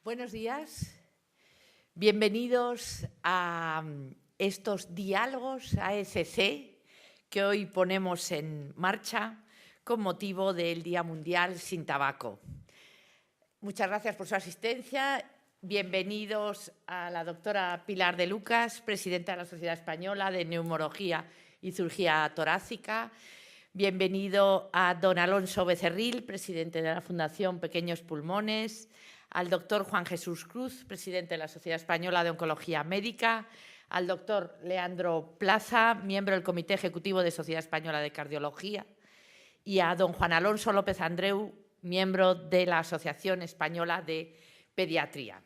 Buenos días, bienvenidos a estos diálogos AECC que hoy ponemos en marcha con motivo del Día Mundial sin Tabaco. Muchas gracias por su asistencia. Bienvenidos a la doctora Pilar de Lucas, presidenta de la Sociedad Española de Neumología y Cirugía Torácica. Bienvenido a don Alonso Becerril, presidente de la Fundación Pequeños Pulmones, al doctor Juan Jesús Cruz, presidente de la Sociedad Española de Oncología Médica, al doctor Leandro Plaza, miembro del Comité Ejecutivo de Sociedad Española de Cardiología, y a don Juan Alonso López Andreu, miembro de la Asociación Española de Pediatría.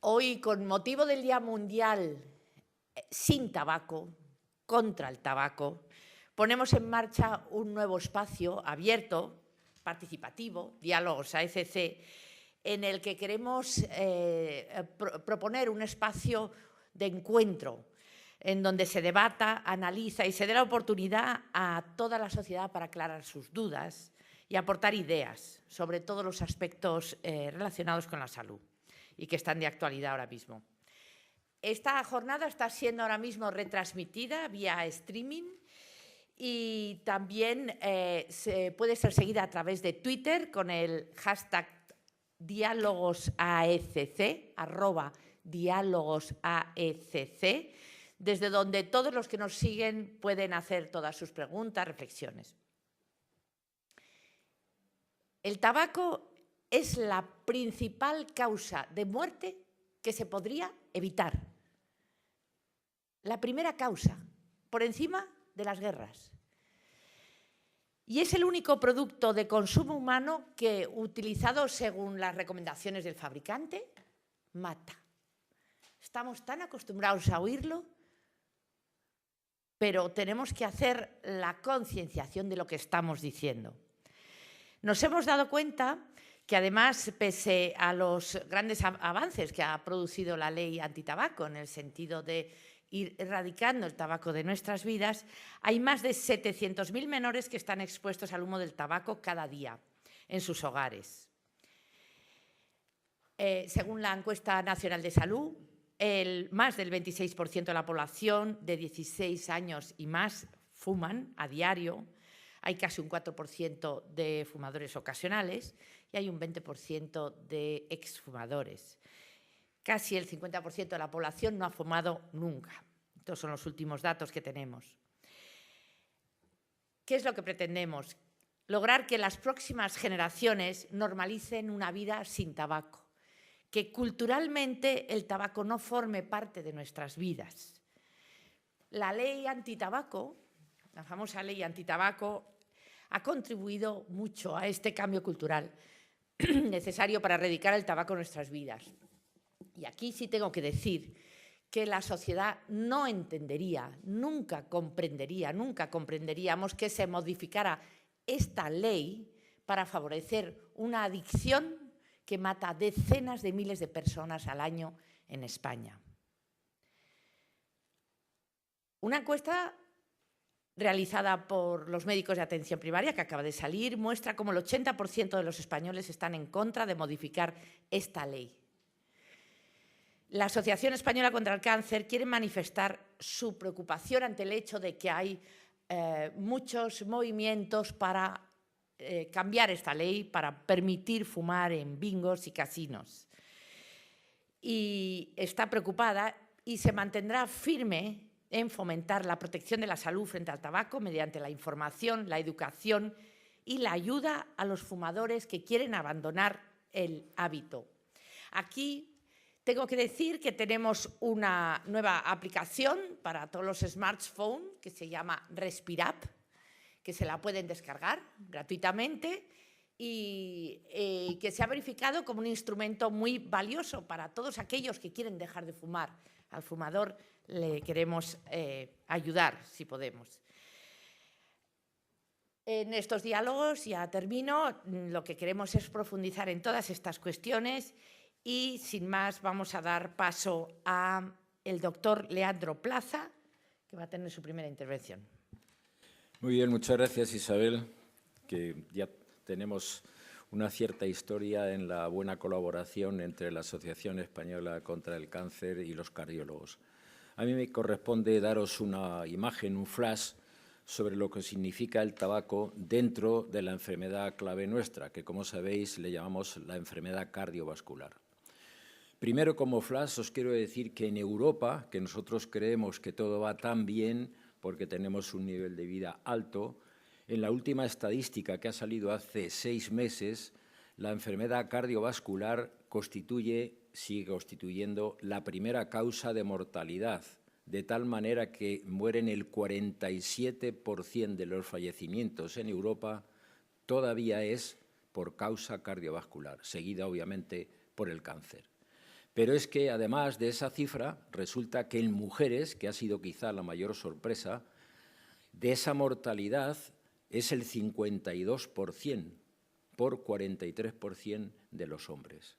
Hoy, con motivo del Día Mundial sin Tabaco, contra el tabaco, ponemos en marcha un nuevo espacio abierto, participativo, Diálogos AECC, en el que queremos proponer un espacio de encuentro en donde se debata, analiza y se dé la oportunidad a toda la sociedad para aclarar sus dudas y aportar ideas sobre todos los aspectos relacionados con la salud y que están de actualidad ahora mismo. Esta jornada está siendo ahora mismo retransmitida vía streaming y también puede ser seguida a través de Twitter con el hashtag diálogosAECC, @diálogosAECC, desde donde todos los que nos siguen pueden hacer todas sus preguntas, reflexiones. El tabaco es la principal causa de muerte que se podría evitar. La primera causa, por encima de las guerras. Y es el único producto de consumo humano que, utilizado según las recomendaciones del fabricante, mata. Estamos tan acostumbrados a oírlo, pero tenemos que hacer la concienciación de lo que estamos diciendo. Nos hemos dado cuenta que además, pese a los grandes avances que ha producido la ley antitabaco en el sentido de ir erradicando el tabaco de nuestras vidas, hay más de 700.000 menores que están expuestos al humo del tabaco cada día en sus hogares. Según la encuesta nacional de salud, más del 26% de la población de 16 años y más fuman a diario. Hay casi un 4% de fumadores ocasionales y hay un 20% de exfumadores. Casi el 50% de la población no ha fumado nunca. Estos son los últimos datos que tenemos. ¿Qué es lo que pretendemos? Lograr que las próximas generaciones normalicen una vida sin tabaco, que culturalmente el tabaco no forme parte de nuestras vidas. La ley antitabaco, la famosa ley antitabaco, ha contribuido mucho a este cambio cultural necesario para erradicar el tabaco en nuestras vidas. Y aquí sí tengo que decir que la sociedad no entendería, nunca comprenderíamos que se modificara esta ley para favorecer una adicción que mata a decenas de miles de personas al año en España. Una encuesta realizada por los médicos de atención primaria, que acaba de salir, muestra cómo el 80% de los españoles están en contra de modificar esta ley. La Asociación Española contra el Cáncer quiere manifestar su preocupación ante el hecho de que hay muchos movimientos para cambiar esta ley, para permitir fumar en bingos y casinos. Y está preocupada y se mantendrá firme en fomentar la protección de la salud frente al tabaco mediante la información, la educación y la ayuda a los fumadores que quieren abandonar el hábito. Aquí tengo que decir que tenemos una nueva aplicación para todos los smartphones que se llama Respirap, que se la pueden descargar gratuitamente y que se ha verificado como un instrumento muy valioso para todos aquellos que quieren dejar de fumar. Al fumador le queremos ayudar, si podemos. En estos diálogos, ya termino, lo que queremos es profundizar en todas estas cuestiones y, sin más, vamos a dar paso al doctor Leandro Plaza, que va a tener su primera intervención. Muy bien, muchas gracias, Isabel, que ya tenemos una cierta historia en la buena colaboración entre la Asociación Española contra el Cáncer y los cardiólogos. A mí me corresponde daros una imagen, un flash, sobre lo que significa el tabaco dentro de la enfermedad clave nuestra, que, como sabéis, le llamamos la enfermedad cardiovascular. Primero, como flash, os quiero decir que en Europa, que nosotros creemos que todo va tan bien porque tenemos un nivel de vida alto, en la última estadística que ha salido hace 6 meses, la enfermedad cardiovascular sigue constituyendo la primera causa de mortalidad, de tal manera que mueren el 47% de los fallecimientos en Europa todavía es por causa cardiovascular, seguida obviamente por el cáncer. Pero es que además de esa cifra, resulta que en mujeres, que ha sido quizá la mayor sorpresa, de esa mortalidad es el 52% por 43% de los hombres.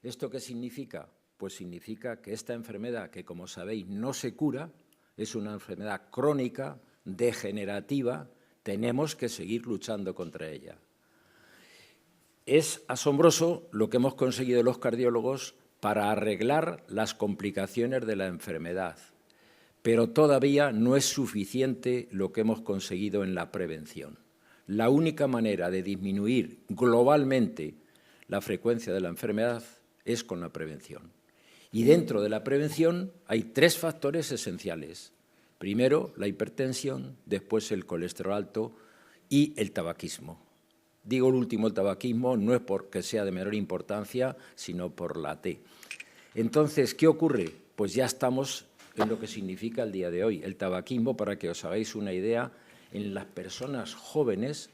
¿Esto qué significa? Pues significa que esta enfermedad, que como sabéis no se cura, es una enfermedad crónica, degenerativa, tenemos que seguir luchando contra ella. Es asombroso lo que hemos conseguido los cardiólogos para arreglar las complicaciones de la enfermedad, pero todavía no es suficiente lo que hemos conseguido en la prevención. La única manera de disminuir globalmente la frecuencia de la enfermedad es con la prevención. Y dentro de la prevención hay 3 factores esenciales. Primero, la hipertensión, después el colesterol alto y el tabaquismo. Digo el último, el tabaquismo, no es porque sea de menor importancia, sino por la T. Entonces, ¿qué ocurre? Pues ya estamos en lo que significa el día de hoy. El tabaquismo, para que os hagáis una idea, en las personas jóvenes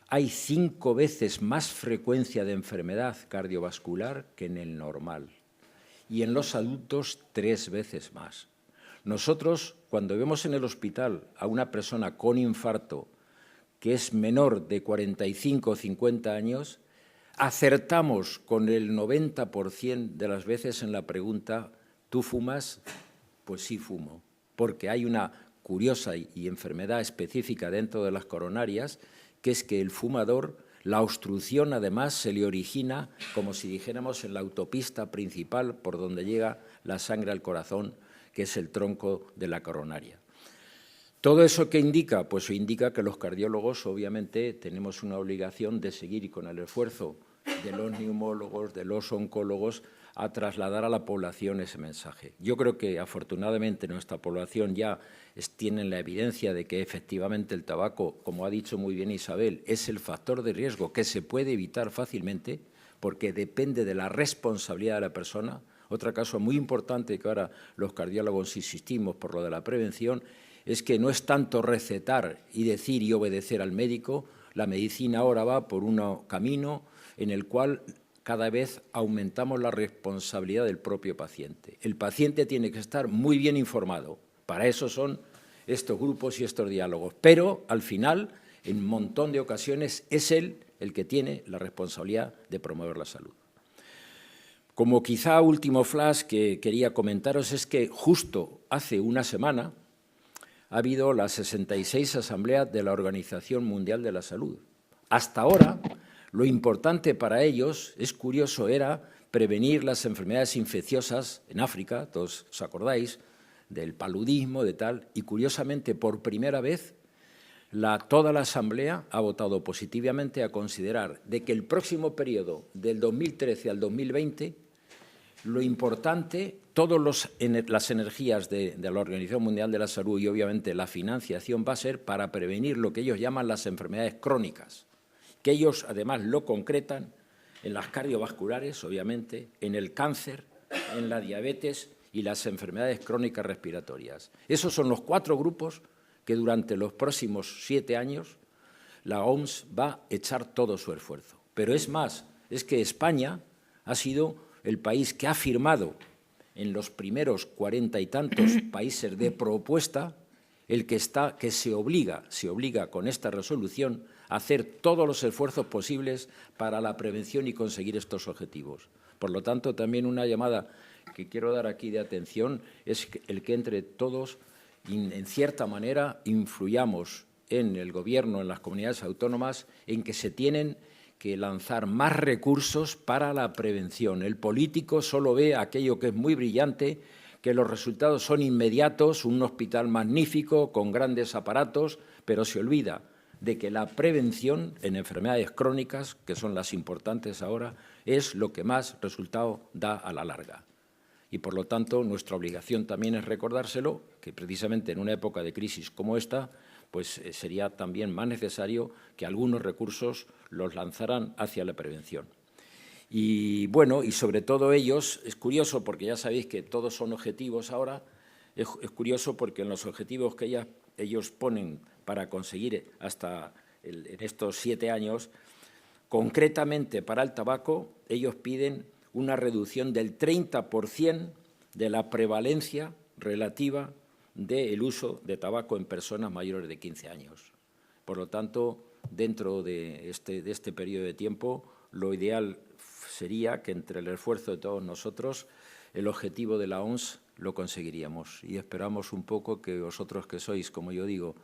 hay 5 veces más frecuencia de enfermedad cardiovascular que en el normal. Y en los adultos 3 veces más. Nosotros, cuando vemos en el hospital a una persona con infarto que es menor de 45 o 50 años, acertamos con el 90% de las veces en la pregunta ¿tú fumas? Pues sí fumo, porque hay una curiosa y enfermedad específica dentro de las coronarias, que es que el fumador, la obstrucción además se le origina, como si dijéramos, en la autopista principal por donde llega la sangre al corazón, que es el tronco de la coronaria. ¿Todo eso qué indica? Pues indica que los cardiólogos obviamente tenemos una obligación de seguir con el esfuerzo de los neumólogos, de los oncólogos, a trasladar a la población ese mensaje. Yo creo que afortunadamente nuestra población ya tiene la evidencia de que efectivamente el tabaco, como ha dicho muy bien Isabel, es el factor de riesgo que se puede evitar fácilmente porque depende de la responsabilidad de la persona. Otra cosa muy importante que ahora los cardiólogos insistimos por lo de la prevención es que no es tanto recetar y decir y obedecer al médico. La medicina ahora va por un camino en el cual cada vez aumentamos la responsabilidad del propio paciente. El paciente tiene que estar muy bien informado. Para eso son estos grupos y estos diálogos. Pero, al final, en un montón de ocasiones, es él el que tiene la responsabilidad de promover la salud. Como quizá último flash que quería comentaros es que justo hace una semana ha habido la 66 Asamblea de la Organización Mundial de la Salud. Hasta ahora, lo importante para ellos, es curioso, era prevenir las enfermedades infecciosas en África, todos os acordáis, del paludismo, de tal, y curiosamente, por primera vez, toda la Asamblea ha votado positivamente a considerar de que el próximo periodo, del 2013 al 2020, lo importante, todas las energías de la Organización Mundial de la Salud y, obviamente, la financiación va a ser para prevenir lo que ellos llaman las enfermedades crónicas, que ellos, además, lo concretan en las cardiovasculares, obviamente, en el cáncer, en la diabetes y las enfermedades crónicas respiratorias. Esos son los 4 grupos que durante los próximos 7 años la OMS va a echar todo su esfuerzo. Pero es más, es que España ha sido el país que ha firmado en los primeros 40 y tantos países de propuesta el que se obliga con esta resolución a hacer todos los esfuerzos posibles para la prevención y conseguir estos objetivos. Por lo tanto, también una llamada que quiero dar aquí de atención es el que entre todos, en cierta manera, influyamos en el Gobierno, en las comunidades autónomas, en que se tienen que lanzar más recursos para la prevención. El político solo ve aquello que es muy brillante, que los resultados son inmediatos, un hospital magnífico, con grandes aparatos, pero se olvida de que la prevención en enfermedades crónicas, que son las importantes ahora, es lo que más resultado da a la larga. Y, por lo tanto, nuestra obligación también es recordárselo, que precisamente en una época de crisis como esta, pues sería también más necesario que algunos recursos los lanzaran hacia la prevención. Y, bueno, y sobre todo ellos, es curioso, porque ya sabéis que todos son objetivos ahora, es curioso porque en los objetivos que ellos ponen para conseguir en estos 7 años, concretamente para el tabaco, ellos piden una reducción del 30% de la prevalencia relativa del uso de tabaco en personas mayores de 15 años. Por lo tanto, dentro de este periodo de tiempo, lo ideal sería que entre el esfuerzo de todos nosotros, el objetivo de la OMS lo conseguiríamos. Y esperamos un poco que vosotros que sois, como yo digo,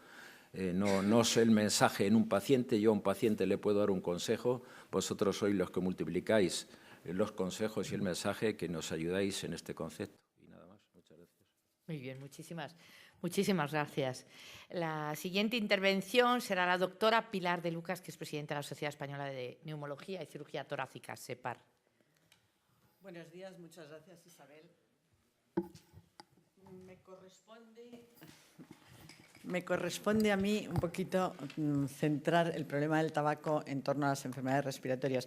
no sé el mensaje en un paciente, yo a un paciente le puedo dar un consejo, vosotros sois los que multiplicáis los consejos y el mensaje, que nos ayudáis en este concepto. Y nada más, muchas gracias. Muy bien, muchísimas gracias. La siguiente intervención será la doctora Pilar de Lucas, que es presidenta de la Sociedad Española de Neumología y Cirugía Torácica, SEPAR. Buenos días, muchas gracias, Isabel. Me corresponde a mí un poquito centrar el problema del tabaco en torno a las enfermedades respiratorias.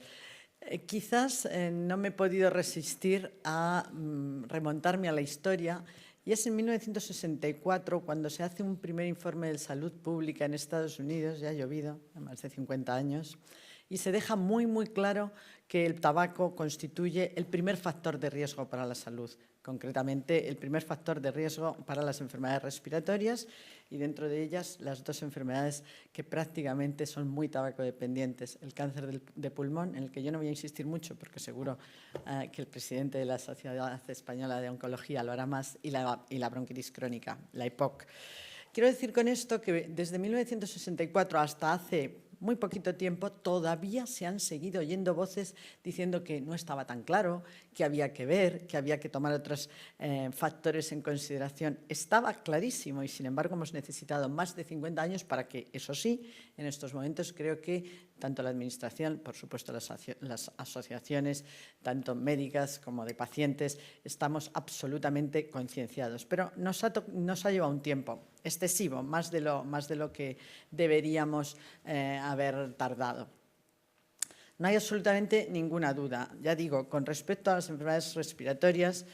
Quizás no me he podido resistir a remontarme a la historia, y es en 1964 cuando se hace un primer informe de salud pública en Estados Unidos, ya ha llovido, más de 50 años, y se deja muy, muy claro que el tabaco constituye el primer factor de riesgo para la salud, concretamente el primer factor de riesgo para las enfermedades respiratorias, y dentro de ellas las dos enfermedades que prácticamente son muy tabacodependientes: el cáncer de pulmón, en el que yo no voy a insistir mucho porque seguro que el presidente de la Sociedad Española de Oncología lo hará más, y la bronquitis crónica, la EPOC. Quiero decir con esto que desde 1964 hasta hace muy poquito tiempo todavía se han seguido oyendo voces diciendo que no estaba tan claro, que había que ver, que había que tomar otros factores en consideración. Estaba clarísimo y, sin embargo, hemos necesitado más de 50 años para que, eso sí, en estos momentos creo que tanto la Administración, por supuesto las asociaciones, tanto médicas como de pacientes, estamos absolutamente concienciados. Pero nos ha llevado un tiempo excesivo, más de lo que deberíamos haber tardado. No hay absolutamente ninguna duda. Ya digo, con respecto a las enfermedades respiratorias,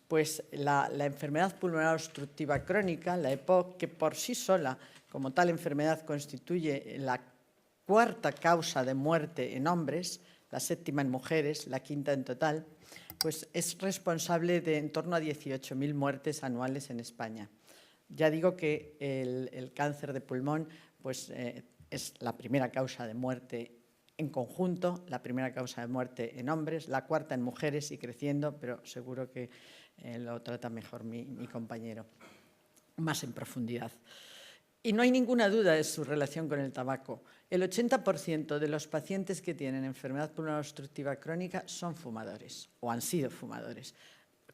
pues la enfermedad pulmonar obstructiva crónica, la EPOC, que por sí sola, como tal enfermedad, constituye la cuarta causa de muerte en hombres, la séptima en mujeres, la quinta en total, pues es responsable de en torno a 18.000 muertes anuales en España. Ya digo que el cáncer de pulmón pues, es la primera causa de muerte en conjunto, la primera causa de muerte en hombres, la cuarta en mujeres y creciendo, pero seguro que lo trata mejor mi compañero, más en profundidad. Y no hay ninguna duda de su relación con el tabaco. El 80% de los pacientes que tienen enfermedad pulmonar obstructiva crónica son fumadores o han sido fumadores,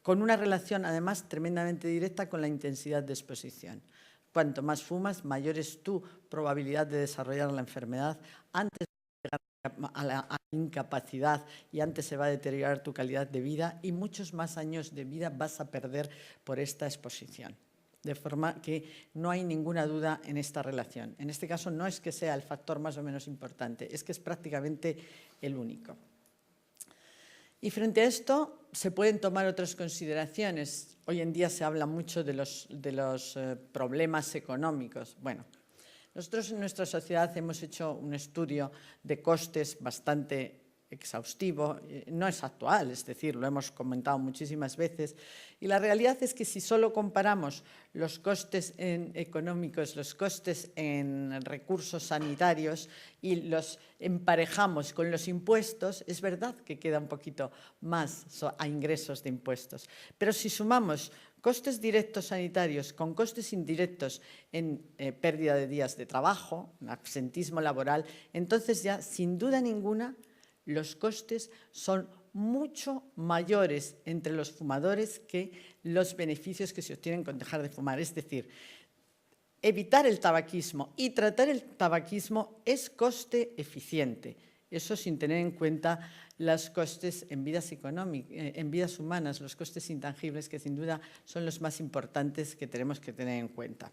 con una relación además tremendamente directa con la intensidad de exposición. Cuanto más fumas, mayor es tu probabilidad de desarrollar la enfermedad, antes de llegar a la incapacidad y antes se va a deteriorar tu calidad de vida y muchos más años de vida vas a perder por esta exposición. De forma que no hay ninguna duda en esta relación. En este caso no es que sea el factor más o menos importante, es que es prácticamente el único. Y frente a esto se pueden tomar otras consideraciones. Hoy en día se habla mucho de los problemas económicos. Bueno, nosotros en nuestra sociedad hemos hecho un estudio de costes bastante exhaustivo, no es actual, es decir, lo hemos comentado muchísimas veces, y la realidad es que si solo comparamos los costes económicos, los costes en recursos sanitarios y los emparejamos con los impuestos, es verdad que queda un poquito más a ingresos de impuestos, pero si sumamos costes directos sanitarios con costes indirectos en pérdida de días de trabajo, en absentismo laboral, entonces ya sin duda ninguna los costes son mucho mayores entre los fumadores que los beneficios que se obtienen con dejar de fumar. Es decir, evitar el tabaquismo y tratar el tabaquismo es coste eficiente. Eso sin tener en cuenta los costes en vidas humanas, los costes intangibles que sin duda son los más importantes que tenemos que tener en cuenta.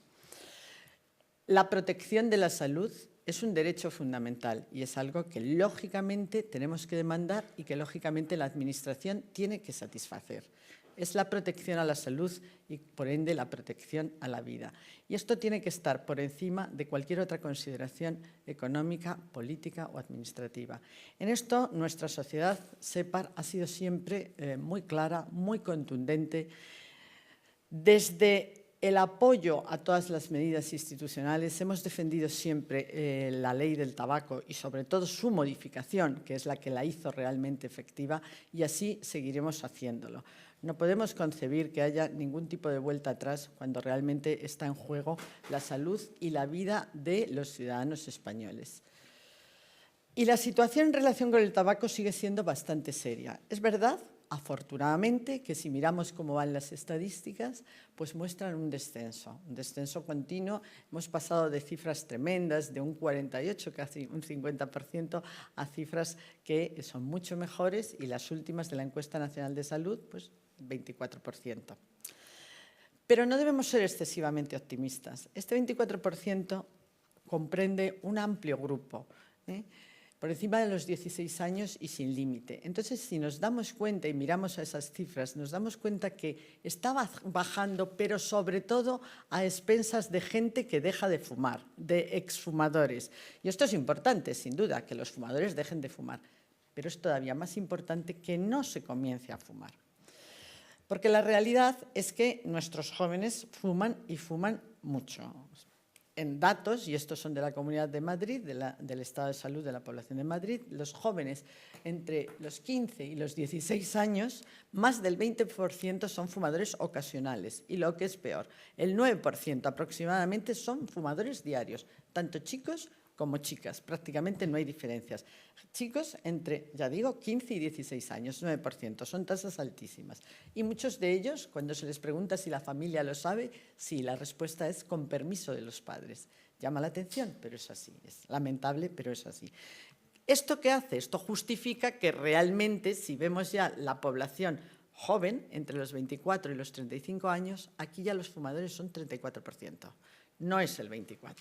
La protección de la salud es un derecho fundamental y es algo que lógicamente tenemos que demandar y que lógicamente la Administración tiene que satisfacer. Es la protección a la salud y, por ende, la protección a la vida. Y esto tiene que estar por encima de cualquier otra consideración económica, política o administrativa. En esto, nuestra sociedad SEPAR ha sido siempre muy clara, muy contundente. Desde el apoyo a todas las medidas institucionales, hemos defendido siempre la ley del tabaco y sobre todo su modificación, que es la que la hizo realmente efectiva, y así seguiremos haciéndolo. No podemos concebir que haya ningún tipo de vuelta atrás cuando realmente está en juego la salud y la vida de los ciudadanos españoles. Y la situación en relación con el tabaco sigue siendo bastante seria. Es verdad, afortunadamente, que si miramos cómo van las estadísticas, pues muestran un descenso continuo. Hemos pasado de cifras tremendas, de un 48, casi un 50%, a cifras que son mucho mejores y las últimas de la Encuesta Nacional de Salud, pues 24%. Pero no debemos ser excesivamente optimistas. Este 24% comprende un amplio grupo, por encima de los 16 años y sin límite. Entonces, si nos damos cuenta y miramos a esas cifras, nos damos cuenta que está bajando, pero sobre todo a expensas de gente que deja de fumar, de exfumadores. Y esto es importante, sin duda, que los fumadores dejen de fumar, pero es todavía más importante que no se comience a fumar. Porque la realidad es que nuestros jóvenes fuman y fuman mucho. En datos, y estos son de la Comunidad de Madrid, del estado de salud de la población de Madrid, los jóvenes entre los 15 y los 16 años, más del 20% son fumadores ocasionales. Y lo que es peor, el 9% aproximadamente son fumadores diarios, tanto chicos como chicas. Prácticamente no hay diferencias. Chicos entre, ya digo, 15 y 16 años, 9%. Son tasas altísimas. Y muchos de ellos, cuando se les pregunta si la familia lo sabe, sí, la respuesta es con permiso de los padres. Llama la atención, pero es así. Es lamentable, pero es así. ¿Esto qué hace? Esto justifica que realmente, si vemos ya la población joven, entre los 24 y los 35 años, aquí ya los fumadores son 34%. No es el 24%.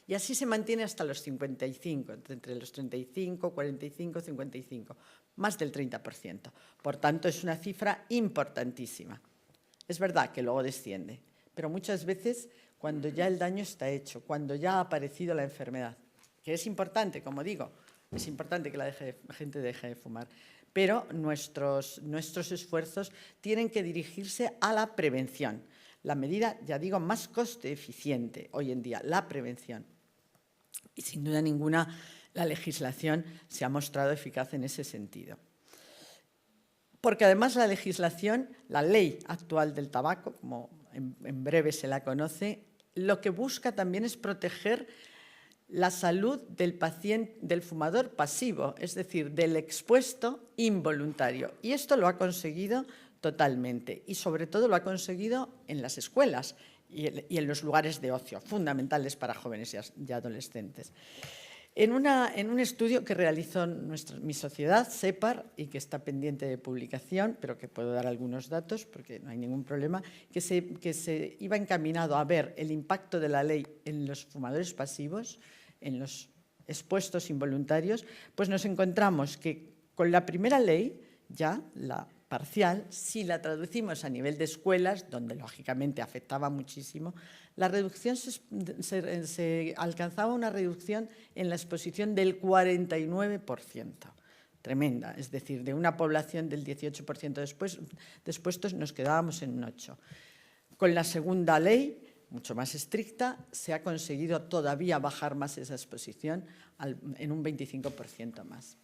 Y así se mantiene hasta los 55, entre los 35, 45, 55, más del 30%. Por tanto, es una cifra importantísima. Es verdad que luego desciende, pero muchas veces cuando ya el daño está hecho, cuando ya ha aparecido la enfermedad, que es importante, como digo, es importante que la gente deje de fumar, pero nuestros esfuerzos tienen que dirigirse a la prevención. La medida, ya digo, más coste eficiente hoy en día, la prevención. Y sin duda ninguna, la legislación se ha mostrado eficaz en ese sentido. Porque además la legislación, la ley actual del tabaco, como en breve se la conoce, lo que busca también es proteger la salud del paciente, del fumador pasivo, es decir, del expuesto involuntario. Y esto lo ha conseguido totalmente y sobre todo lo ha conseguido en las escuelas y en los lugares de ocio, fundamentales para jóvenes y adolescentes. En un estudio que realizó mi sociedad, SEPAR, y que está pendiente de publicación, pero que puedo dar algunos datos porque no hay ningún problema, que se iba encaminado a ver el impacto de la ley en los fumadores pasivos, en los expuestos involuntarios, pues nos encontramos que con la primera ley, ya la parcial, si la traducimos a nivel de escuelas, donde lógicamente afectaba muchísimo, la reducción se alcanzaba una reducción en la exposición del 49%. Tremenda, es decir, de una población del 18% de expuestos nos quedábamos en un 8%. Con la segunda ley, mucho más estricta, se ha conseguido todavía bajar más esa exposición en un 25% más.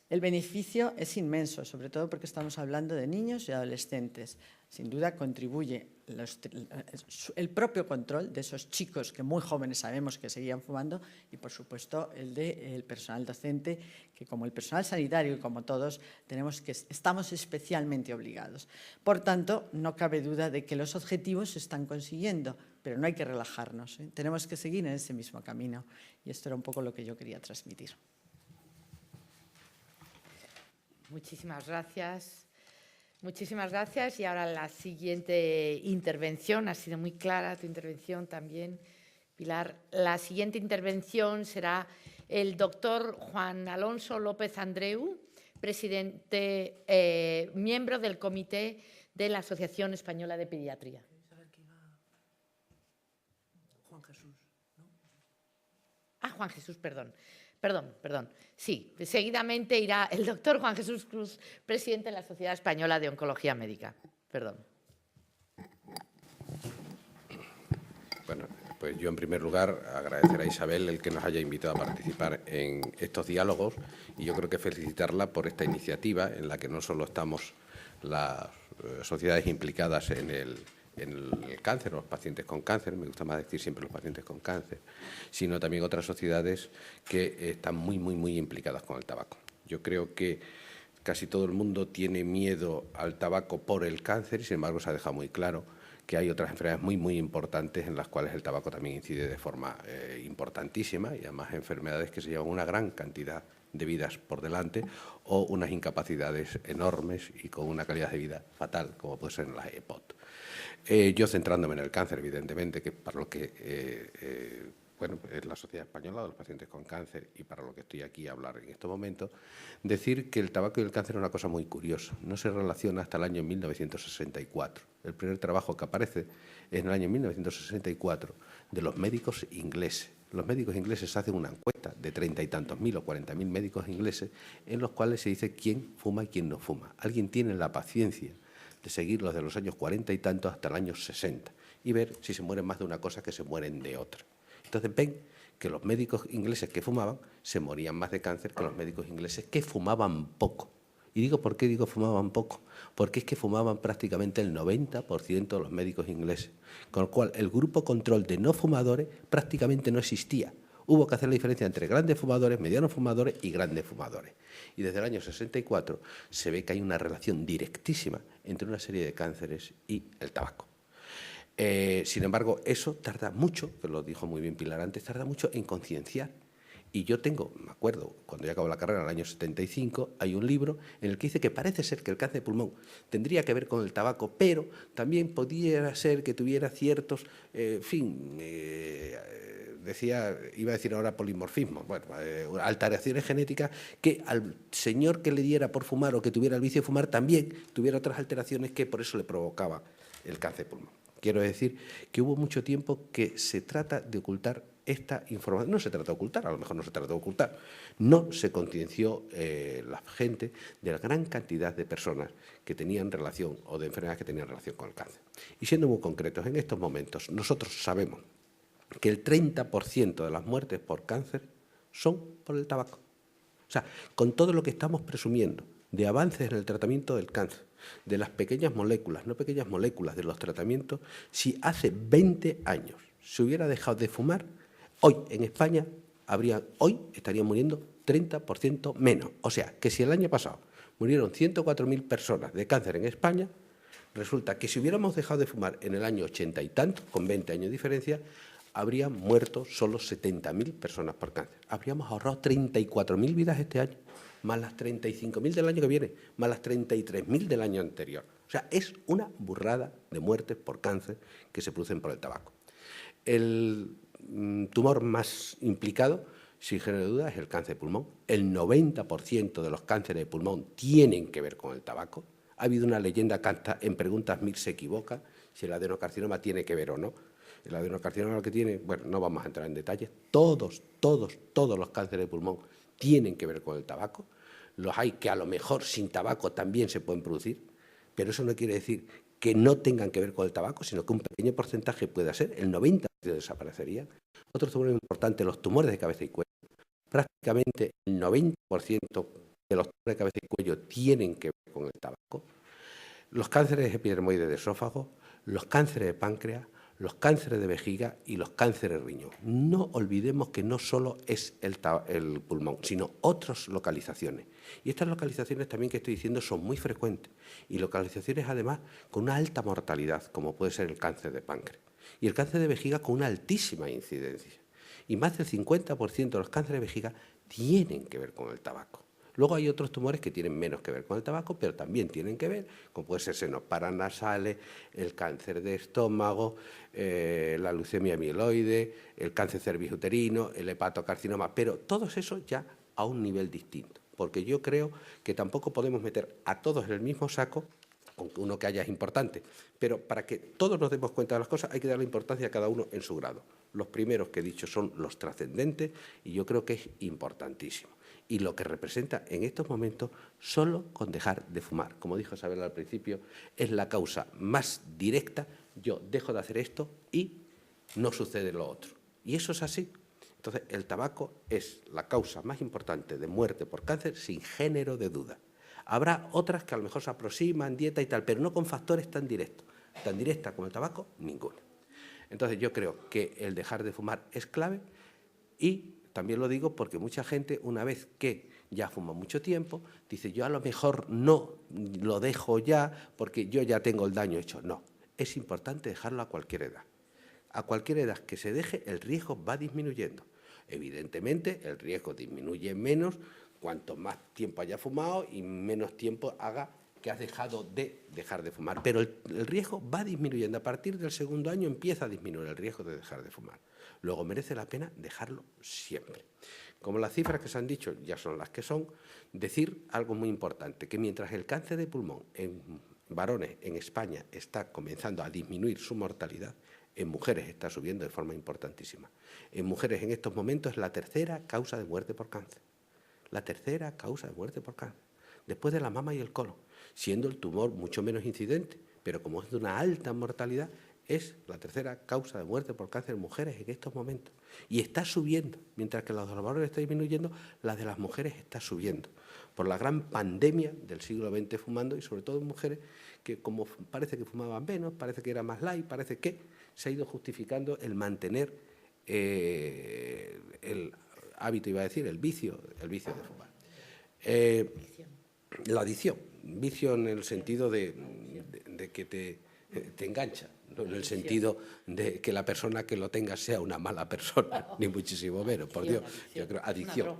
El beneficio es inmenso, sobre todo porque estamos hablando de niños y adolescentes. Sin duda contribuye el propio control de esos chicos que muy jóvenes sabemos que seguían fumando y, por supuesto, el del personal docente, que como el personal sanitario y como todos estamos especialmente obligados. Por tanto, no cabe duda de que los objetivos se están consiguiendo, pero no hay que relajarnos, ¿eh? Tenemos que seguir en ese mismo camino y esto era un poco lo que yo quería transmitir. Muchísimas gracias. Muchísimas gracias. Y ahora la siguiente intervención. Ha sido muy clara tu intervención también, Pilar. La siguiente intervención será el doctor Juan Alonso López Andreu, presidente, miembro del Comité de la Asociación Española de Pediatría. Juan Jesús, ¿no? Ah, Juan Jesús, perdón. Perdón. Sí, seguidamente irá el doctor Juan Jesús Cruz, presidente de la Sociedad Española de Oncología Médica. Perdón. Bueno, pues yo en primer lugar agradecer a Isabel el que nos haya invitado a participar en estos diálogos y yo creo que felicitarla por esta iniciativa en la que no solo estamos las sociedades implicadas en el cáncer, los pacientes con cáncer, me gusta más decir siempre los pacientes con cáncer, sino también otras sociedades que están muy implicadas con el tabaco. Yo creo que casi todo el mundo tiene miedo al tabaco por el cáncer y, sin embargo, se ha dejado muy claro que hay otras enfermedades muy importantes en las cuales el tabaco también incide de forma importantísima y además enfermedades que se llevan una gran cantidad de vidas por delante o unas incapacidades enormes y con una calidad de vida fatal, como puede ser en la EPOT. Yo centrándome en el cáncer, evidentemente, que para lo que bueno, es la Sociedad Española de los Pacientes con Cáncer y para lo que estoy aquí a hablar en este momento, decir que el tabaco y el cáncer es una cosa muy curiosa. No se relaciona hasta el año 1964. El primer trabajo que aparece es en el año 1964 de los médicos ingleses. Los médicos ingleses hacen una encuesta de 30 y tantos mil o 40.000 médicos ingleses en los cuales se dice quién fuma y quién no fuma. Alguien tiene la paciencia de seguirlos de los años 40 y tantos hasta el año 60 y ver si se mueren más de una cosa que se mueren de otra. Entonces ven que los médicos ingleses que fumaban se morían más de cáncer que los médicos ingleses que fumaban poco. Y digo, ¿por qué digo fumaban poco? Porque es que fumaban prácticamente el 90% de los médicos ingleses, con lo cual el grupo control de no fumadores prácticamente no existía. Hubo que hacer la diferencia entre grandes fumadores, medianos fumadores y grandes fumadores. Y desde el año 64 se ve que hay una relación directísima entre una serie de cánceres y el tabaco. Sin embargo, eso tarda mucho, que lo dijo muy bien Pilar antes, tarda mucho en concienciar. Y yo me acuerdo, cuando ya acabó la carrera, en el año 75, hay un libro en el que dice que parece ser que el cáncer de pulmón tendría que ver con el tabaco, pero también pudiera ser que tuviera ciertos, iba a decir ahora polimorfismos, bueno, alteraciones genéticas, que al señor que le diera por fumar o que tuviera el vicio de fumar también tuviera otras alteraciones que por eso le provocaba el cáncer de pulmón. Quiero decir que hubo mucho tiempo que se trata de ocultar esta información. No se trata de ocultar, a lo mejor no se trata de ocultar. No se conciencia la gente de la gran cantidad de personas que tenían relación o de enfermedades que tenían relación con el cáncer. Y siendo muy concretos, en estos momentos nosotros sabemos que el 30% de las muertes por cáncer son por el tabaco. O sea, con todo lo que estamos presumiendo de avances en el tratamiento del cáncer, de las pequeñas moléculas, no pequeñas moléculas, de los tratamientos, si hace 20 años se hubiera dejado de fumar, hoy en España estarían muriendo 30% menos. O sea, que si el año pasado murieron 104.000 personas de cáncer en España, resulta que si hubiéramos dejado de fumar en el año 80 y tanto, con 20 años de diferencia, habrían muerto solo 70.000 personas por cáncer. Habríamos ahorrado 34.000 vidas este año, más las 35.000 del año que viene, más las 33.000 del año anterior. O sea, es una burrada de muertes por cáncer que se producen por el tabaco. El tumor más implicado, sin género de duda, es el cáncer de pulmón. El 90% de los cánceres de pulmón tienen que ver con el tabaco. Ha habido una leyenda que hasta en preguntas 1000 se equivoca si el adenocarcinoma tiene que ver o no. El adenocarcinoma lo que tiene, bueno, no vamos a entrar en detalles, todos los cánceres de pulmón tienen que ver con el tabaco. Los hay que a lo mejor sin tabaco también se pueden producir, pero eso no quiere decir que no tengan que ver con el tabaco, sino que un pequeño porcentaje puede ser, el 90% desaparecería. Otro tumor importante, los tumores de cabeza y cuello. Prácticamente el 90% de los tumores de cabeza y cuello tienen que ver con el tabaco. Los cánceres epidermoides de esófago, los cánceres de páncreas, los cánceres de vejiga y los cánceres de riñón. No olvidemos que no solo es el pulmón, sino otras localizaciones. Y estas localizaciones también que estoy diciendo son muy frecuentes y localizaciones además con una alta mortalidad, como puede ser el cáncer de páncreas. Y el cáncer de vejiga con una altísima incidencia. Y más del 50% de los cánceres de vejiga tienen que ver con el tabaco. Luego hay otros tumores que tienen menos que ver con el tabaco, pero también tienen que ver, como puede ser senos paranasales, el cáncer de estómago, la leucemia mieloide, el cáncer cervicuterino, el hepatocarcinoma, pero todos esos ya a un nivel distinto, porque yo creo que tampoco podemos meter a todos en el mismo saco, aunque uno que haya es importante, pero para que todos nos demos cuenta de las cosas hay que darle importancia a cada uno en su grado. Los primeros que he dicho son los trascendentes y yo creo que es importantísimo. Y lo que representa en estos momentos, solo con dejar de fumar. Como dijo Isabel al principio, es la causa más directa. Yo dejo de hacer esto y no sucede lo otro. Y eso es así. Entonces, el tabaco es la causa más importante de muerte por cáncer sin género de duda. Habrá otras que a lo mejor se aproximan, dieta y tal, pero no con factores tan directos. Tan directa como el tabaco, ninguna. Entonces, yo creo que el dejar de fumar es clave y también lo digo porque mucha gente, una vez que ya fuma mucho tiempo, dice, yo a lo mejor no lo dejo ya porque yo ya tengo el daño hecho. No, es importante dejarlo a cualquier edad. A cualquier edad que se deje, el riesgo va disminuyendo. Evidentemente, el riesgo disminuye menos cuanto más tiempo haya fumado y menos tiempo haga que has dejado de dejar de fumar. Pero el riesgo va disminuyendo. A partir del segundo año empieza a disminuir el riesgo de dejar de fumar. Luego merece la pena dejarlo siempre. Como las cifras que se han dicho ya son las que son, decir algo muy importante, que mientras el cáncer de pulmón en varones en España está comenzando a disminuir su mortalidad, en mujeres está subiendo de forma importantísima. En mujeres en estos momentos es la tercera causa de muerte por cáncer. La tercera causa de muerte por cáncer, después de la mama y el colon, siendo el tumor mucho menos incidente, pero como es de una alta mortalidad, es la tercera causa de muerte por cáncer en mujeres en estos momentos. Y está subiendo, mientras que la de los varones está disminuyendo, la de las mujeres está subiendo, por la gran pandemia del siglo XX fumando y sobre todo en mujeres que como parece que fumaban menos, parece que era más light, parece que se ha ido justificando el mantener el hábito, iba a decir, el vicio de fumar. La adicción, vicio en el sentido de que te engancha, no en el sentido de que la persona que lo tenga sea una mala persona, ni muchísimo menos, por Dios. Yo creo adicción,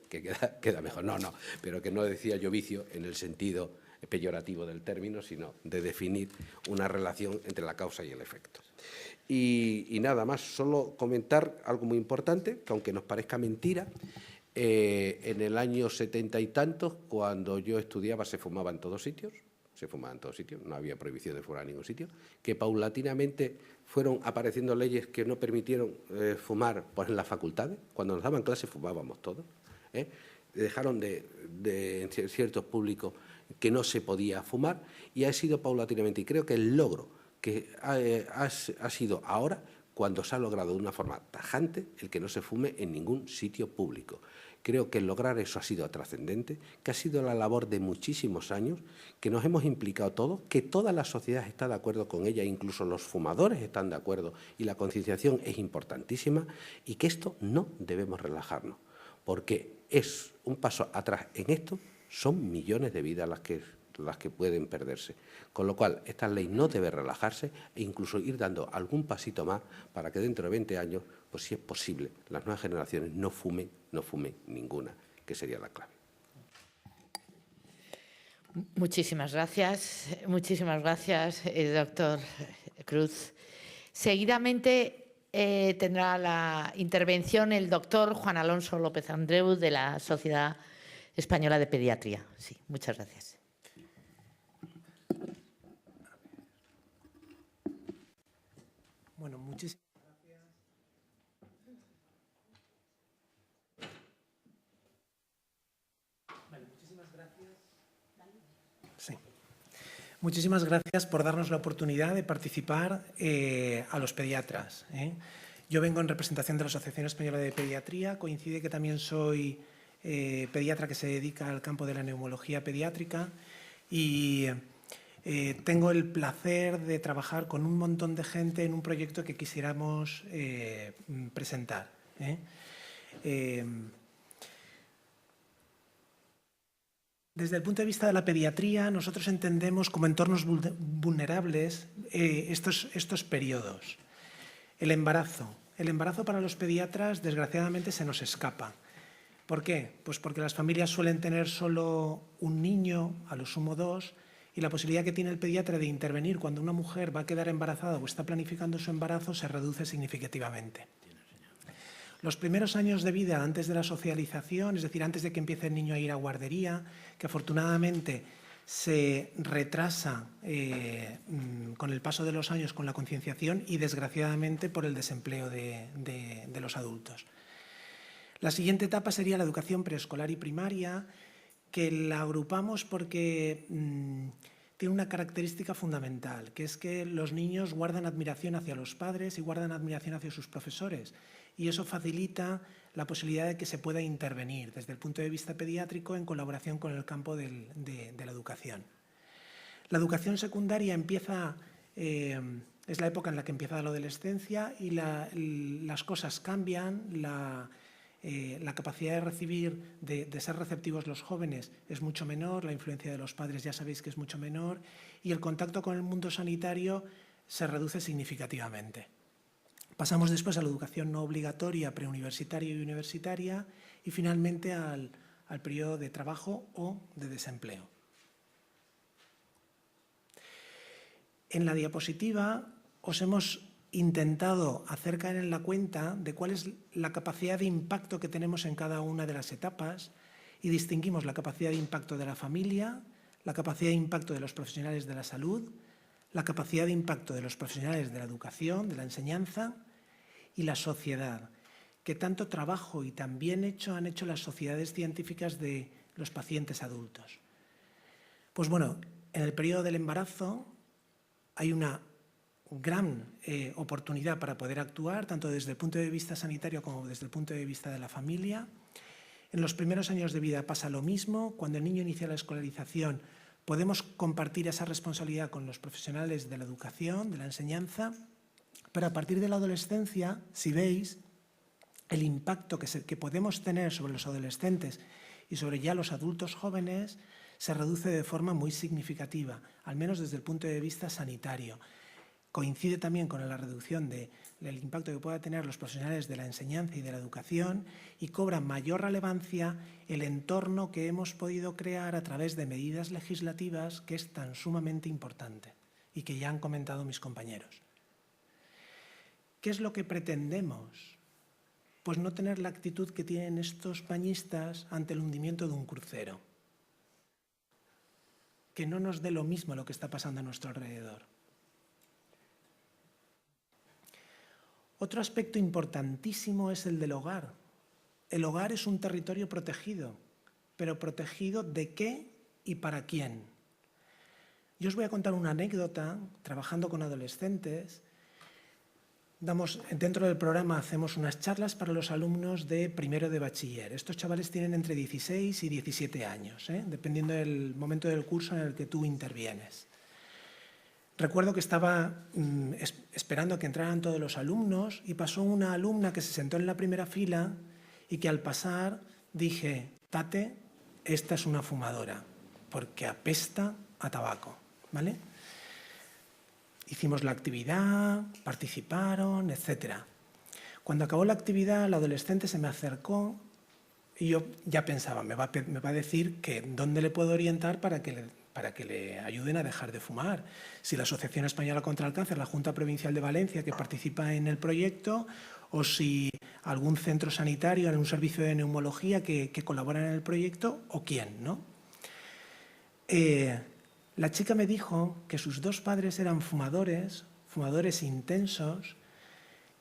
que queda mejor. No, pero que no decía yo vicio en el sentido peyorativo del término, sino de definir una relación entre la causa y el efecto. Y nada más, solo comentar algo muy importante, que aunque nos parezca mentira, en el año 70 y tantos, cuando yo estudiaba, se fumaba en todos sitios, no había prohibición de fumar en ningún sitio, que paulatinamente fueron apareciendo leyes que no permitieron fumar pues, en las facultades. Cuando nos daban clases fumábamos todos. Dejaron en ciertos públicos que no se podía fumar y ha sido paulatinamente. Y creo que el logro que ha sido ahora cuando se ha logrado de una forma tajante el que no se fume en ningún sitio público. Creo que lograr eso ha sido trascendente, que ha sido la labor de muchísimos años, que nos hemos implicado todos, que toda la sociedad está de acuerdo con ella, incluso los fumadores están de acuerdo y la concienciación es importantísima y que esto no debemos relajarnos, porque es un paso atrás en esto, son millones de vidas las que pueden perderse. Con lo cual, esta ley no debe relajarse e incluso ir dando algún pasito más para que dentro de 20 años, pues si es posible, las nuevas generaciones no fumen ninguna, que sería la clave. Muchísimas gracias, doctor Cruz. Seguidamente tendrá la intervención el doctor Juan Alonso López Andreu de la Sociedad Española de Pediatría. Sí, muchas gracias. Bueno, muchísimas gracias. Vale, muchísimas gracias. Sí. Muchísimas gracias por darnos la oportunidad de participar a los pediatras. Yo vengo en representación de la Asociación Española de Pediatría. Coincide que también soy pediatra que se dedica al campo de la neumología pediátrica y tengo el placer de trabajar con un montón de gente en un proyecto que quisiéramos presentar. Desde el punto de vista de la pediatría, nosotros entendemos como entornos vulnerables estos periodos. El embarazo. El embarazo para los pediatras, desgraciadamente, se nos escapa. ¿Por qué? Pues porque las familias suelen tener solo un niño, a lo sumo 2, y la posibilidad que tiene el pediatra de intervenir cuando una mujer va a quedar embarazada o está planificando su embarazo se reduce significativamente. Los primeros años de vida antes de la socialización, es decir, antes de que empiece el niño a ir a guardería, que afortunadamente se retrasa con el paso de los años con la concienciación y desgraciadamente por el desempleo de los adultos. La siguiente etapa sería la educación preescolar y primaria, que la agrupamos porque tiene una característica fundamental, que es que los niños guardan admiración hacia los padres y guardan admiración hacia sus profesores, y eso facilita la posibilidad de que se pueda intervenir desde el punto de vista pediátrico en colaboración con el campo de la educación. La educación secundaria empieza, es la época en la que empieza la adolescencia y las cosas cambian, la capacidad de recibir, de ser receptivos los jóvenes es mucho menor, la influencia de los padres ya sabéis que es mucho menor y el contacto con el mundo sanitario se reduce significativamente. Pasamos después a la educación no obligatoria, preuniversitaria y universitaria y finalmente al periodo de trabajo o de desempleo. En la diapositiva os hemos intentado hacer caer en la cuenta de cuál es la capacidad de impacto que tenemos en cada una de las etapas y distinguimos la capacidad de impacto de la familia, la capacidad de impacto de los profesionales de la salud, la capacidad de impacto de los profesionales de la educación, de la enseñanza y la sociedad, que tanto trabajo y tan bien han hecho las sociedades científicas de los pacientes adultos. Pues bueno, en el periodo del embarazo hay una gran oportunidad para poder actuar, tanto desde el punto de vista sanitario como desde el punto de vista de la familia. En los primeros años de vida pasa lo mismo. Cuando el niño inicia la escolarización, podemos compartir esa responsabilidad con los profesionales de la educación, de la enseñanza, pero a partir de la adolescencia, si veis, el impacto que podemos tener sobre los adolescentes y sobre ya los adultos jóvenes se reduce de forma muy significativa, al menos desde el punto de vista sanitario. Coincide también con la reducción del impacto que puedan tener los profesionales de la enseñanza y de la educación y cobra mayor relevancia el entorno que hemos podido crear a través de medidas legislativas que es tan sumamente importante y que ya han comentado mis compañeros. ¿Qué es lo que pretendemos? Pues no tener la actitud que tienen estos bañistas ante el hundimiento de un crucero. Que no nos dé lo mismo lo que está pasando a nuestro alrededor. Otro aspecto importantísimo es el del hogar. El hogar es un territorio protegido, pero protegido ¿de qué y para quién? Yo os voy a contar una anécdota, trabajando con adolescentes. Dentro del programa hacemos unas charlas para los alumnos de primero de bachiller. Estos chavales tienen entre 16 y 17 años, dependiendo del momento del curso en el que tú intervienes. Recuerdo que estaba esperando a que entraran todos los alumnos y pasó una alumna que se sentó en la primera fila y que al pasar dije, Tate, esta es una fumadora, porque apesta a tabaco, ¿vale? Hicimos la actividad, participaron, etc. Cuando acabó la actividad, la adolescente se me acercó y yo ya pensaba, me va a decir que dónde le puedo orientar para que le ayuden a dejar de fumar. Si la Asociación Española contra el Cáncer, la Junta Provincial de Valencia, que participa en el proyecto, o si algún centro sanitario, en un servicio de neumología que colabora en el proyecto, o quién, ¿no? La chica me dijo que sus dos padres eran fumadores intensos,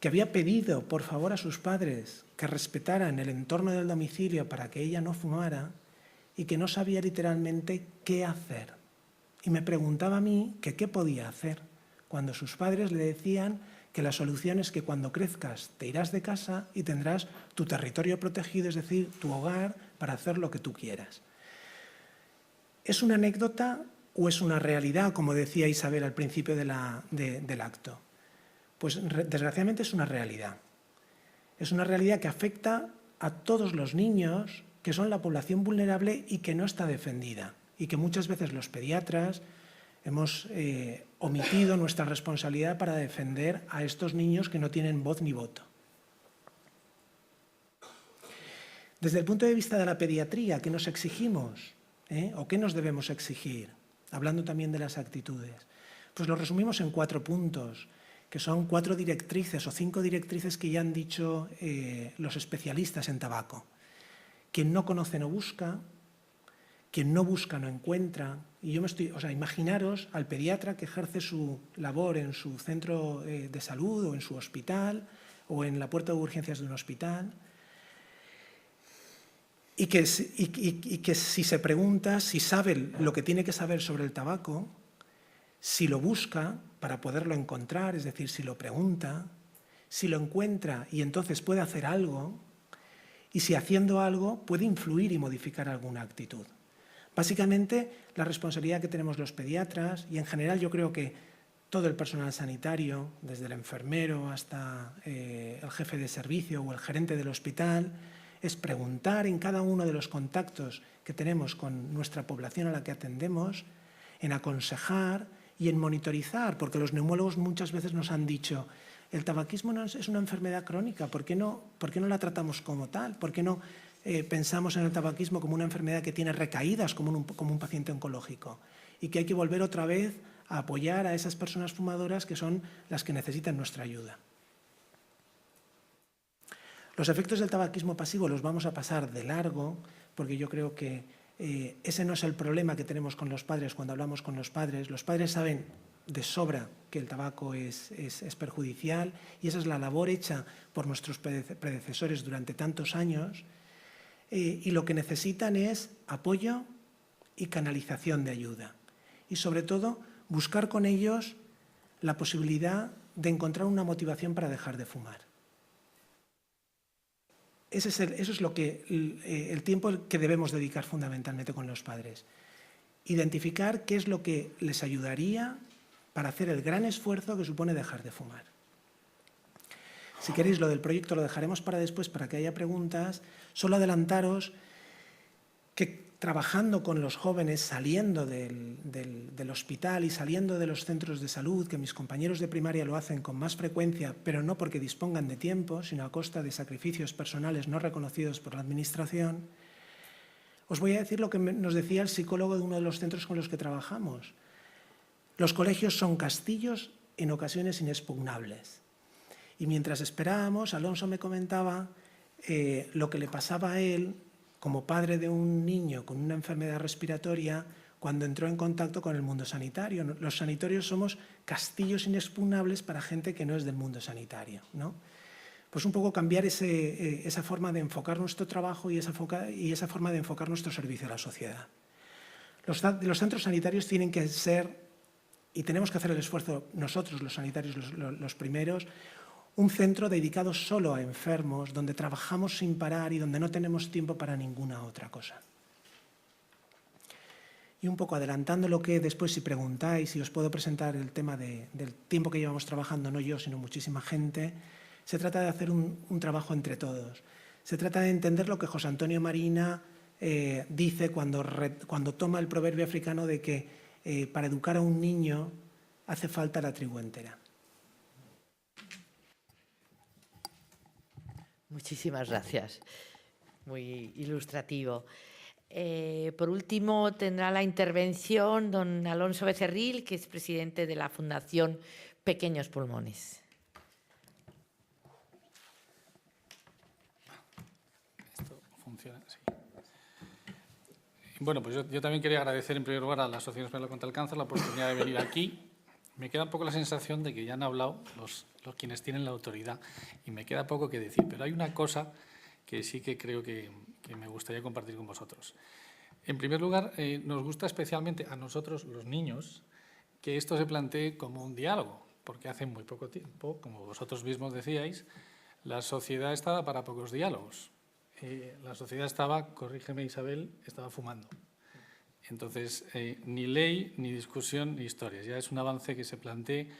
que había pedido por favor a sus padres que respetaran el entorno del domicilio para que ella no fumara y que no sabía literalmente qué hacer. Y me preguntaba a mí que qué podía hacer cuando sus padres le decían que la solución es que cuando crezcas te irás de casa y tendrás tu territorio protegido, es decir, tu hogar para hacer lo que tú quieras. Es una anécdota o es una realidad, como decía Isabel al principio del acto? Pues desgraciadamente es una realidad. Es una realidad que afecta a todos los niños, que son la población vulnerable y que no está defendida. Y que muchas veces los pediatras hemos omitido nuestra responsabilidad para defender a estos niños que no tienen voz ni voto. Desde el punto de vista de la pediatría, ¿qué nos exigimos? ¿O qué nos debemos exigir? Hablando también de las actitudes. Pues lo resumimos en 4 puntos, que son 4 directrices o 5 directrices que ya han dicho los especialistas en tabaco. Quien no conoce no busca, quien no busca no encuentra. Y yo imaginaros al pediatra que ejerce su labor en su centro de salud o en su hospital o en la puerta de urgencias de un hospital. Y que si se pregunta, si sabe lo que tiene que saber sobre el tabaco, si lo busca para poderlo encontrar, es decir, si lo pregunta, si lo encuentra y entonces puede hacer algo, y si haciendo algo puede influir y modificar alguna actitud. Básicamente, la responsabilidad que tenemos los pediatras, y en general yo creo que todo el personal sanitario, desde el enfermero hasta el jefe de servicio o el gerente del hospital, es preguntar en cada uno de los contactos que tenemos con nuestra población a la que atendemos, en aconsejar y en monitorizar, porque los neumólogos muchas veces nos han dicho el tabaquismo no es una enfermedad crónica, ¿por qué no la tratamos como tal? ¿Por qué no pensamos en el tabaquismo como una enfermedad que tiene recaídas como un paciente oncológico? Y que hay que volver otra vez a apoyar a esas personas fumadoras que son las que necesitan nuestra ayuda. Los efectos del tabaquismo pasivo los vamos a pasar de largo, porque yo creo que ese no es el problema que tenemos con los padres cuando hablamos con los padres. Los padres saben de sobra que el tabaco es perjudicial y esa es la labor hecha por nuestros predecesores durante tantos años y lo que necesitan es apoyo y canalización de ayuda. Y sobre todo, buscar con ellos la posibilidad de encontrar una motivación para dejar de fumar. Eso es el tiempo que debemos dedicar fundamentalmente con los padres. Identificar qué es lo que les ayudaría para hacer el gran esfuerzo que supone dejar de fumar. Si queréis, lo del proyecto lo dejaremos para después, para que haya preguntas. Solo adelantaros que trabajando con los jóvenes, saliendo del hospital y saliendo de los centros de salud, que mis compañeros de primaria lo hacen con más frecuencia, pero no porque dispongan de tiempo, sino a costa de sacrificios personales no reconocidos por la Administración, os voy a decir lo que nos decía el psicólogo de uno de los centros con los que trabajamos. Los colegios son castillos en ocasiones inexpugnables. Y mientras esperábamos, Alonso me comentaba lo que le pasaba a él como padre de un niño con una enfermedad respiratoria cuando entró en contacto con el mundo sanitario. Los sanitarios somos castillos inexpugnables para gente que no es del mundo sanitario, ¿no? Pues un poco cambiar esa forma de enfocar nuestro trabajo y esa forma de enfocar nuestro servicio a la sociedad. Los centros sanitarios tienen que ser, y tenemos que hacer el esfuerzo nosotros, los sanitarios, los primeros, un centro dedicado solo a enfermos, donde trabajamos sin parar y donde no tenemos tiempo para ninguna otra cosa. Y un poco adelantando lo que después, si preguntáis, si os puedo presentar el tema del tiempo que llevamos trabajando, no yo, sino muchísima gente, se trata de hacer un trabajo entre todos. Se trata de entender lo que José Antonio Marina dice cuando toma el proverbio africano de que para educar a un niño hace falta la tribu entera. Muchísimas gracias. Muy ilustrativo. Por último, tendrá la intervención don Alonso Becerril, que es presidente de la Fundación Pequeños Pulmones. Esto funciona, sí. Bueno, pues yo también quería agradecer en primer lugar a la Asociación Española contra el Cáncer la oportunidad de venir aquí. Me queda un poco la sensación de que ya han hablado los quienes tienen la autoridad y me queda poco que decir, pero hay una cosa que sí que creo que me gustaría compartir con vosotros. En primer lugar, nos gusta especialmente a nosotros, los niños, que esto se plantee como un diálogo, porque hace muy poco tiempo, como vosotros mismos decíais, la sociedad estaba para pocos diálogos. La sociedad estaba, corrígeme Isabel, estaba fumando. Entonces, ni ley, ni discusión, ni historias. Ya es un avance que se plantee